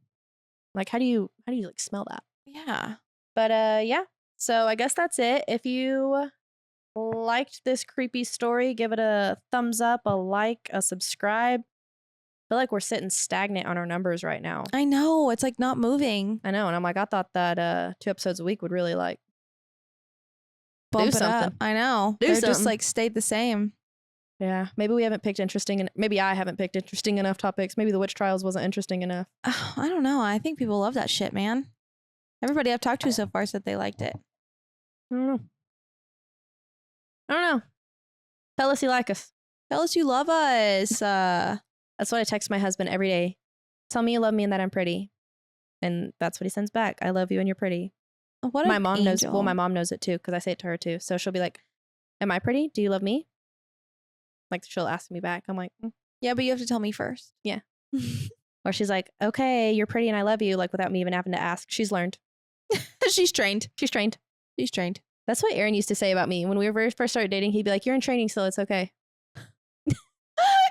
Like, how do you like smell that? Yeah, but yeah. So I guess that's it. If you liked this creepy story, give it a thumbs up, a like, a subscribe. I feel like we're sitting stagnant on our numbers right now. I know. It's like not moving. I know. And I'm like, I thought that 2 episodes a week would really like bump do it something. Up. I know. Do They're something. just like stayed the same. Yeah. Maybe we haven't picked interesting and maybe I haven't picked interesting enough topics. Maybe the witch trials wasn't interesting enough. I don't know. I think people love that shit, man. Everybody I've talked to so far said they liked it. I don't know. Tell us you like us. Tell us you love us. That's what I text my husband every day. Tell me you love me and that I'm pretty. And that's what he sends back. I love you and you're pretty. What my mom knows. Well, my mom knows it too because I say it to her too. So she'll be like, am I pretty? Do you love me? Like she'll ask me back. I'm like, yeah, but you have to tell me first. Yeah. Or she's like, okay, you're pretty and I love you. Like without me even having to ask. She's learned. She's trained. She's trained. She's trained. That's what Aaron used to say about me. When we were first started dating, he'd be like, you're in training still. It's okay.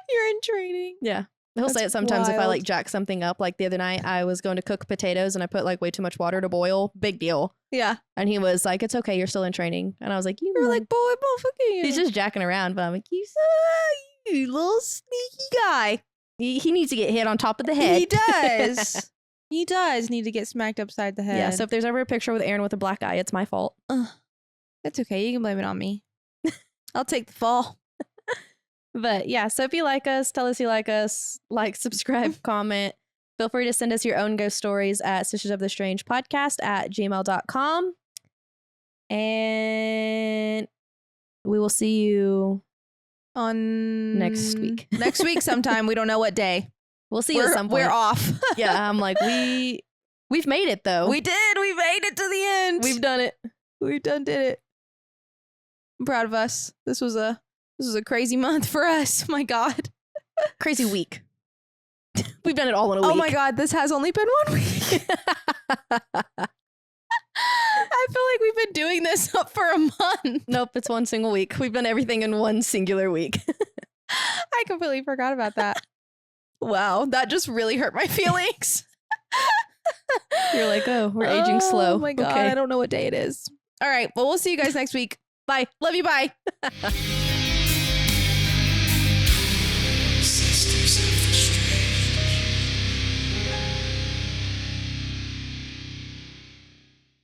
You're in training. Yeah. He'll say it sometimes if I like jack something up. Like the other night I was going to cook potatoes and I put like way too much water to boil. Big deal. Yeah. And he was like, it's okay. You're still in training. And I was like, you were like, boy, motherfucker. He's just jacking around. But I'm like, you little sneaky guy. He needs to get hit on top of the head. He does. He does need to get smacked upside the head. Yeah. So if there's ever a picture with Aaron with a black eye, it's my fault. That's okay. You can blame it on me. I'll take the fall. But yeah, so if you like us, tell us you like us, like, subscribe, comment. Feel free to send us your own ghost stories at sistersofthestrangepodcast@gmail.com. And we will see you on next week. Next week sometime. We don't know what day. We'll see you at some point. We're off. Yeah, I'm like, we've made it though. We did. We made it to the end. We've done it. We did it. I'm proud of us. This was a crazy month for us. My God. Crazy week. We've done it all in a week. Oh my God. This has only been 1 week. I I feel like we've been doing this for a month. Nope, it's one single week. We've done everything in one singular week. I completely forgot about that. Wow, that just really hurt my feelings. You're like, oh, we're aging slow. Oh my God, Okay. I don't know what day it is. All right, well, we'll see you guys next week. Bye. Love you. Bye.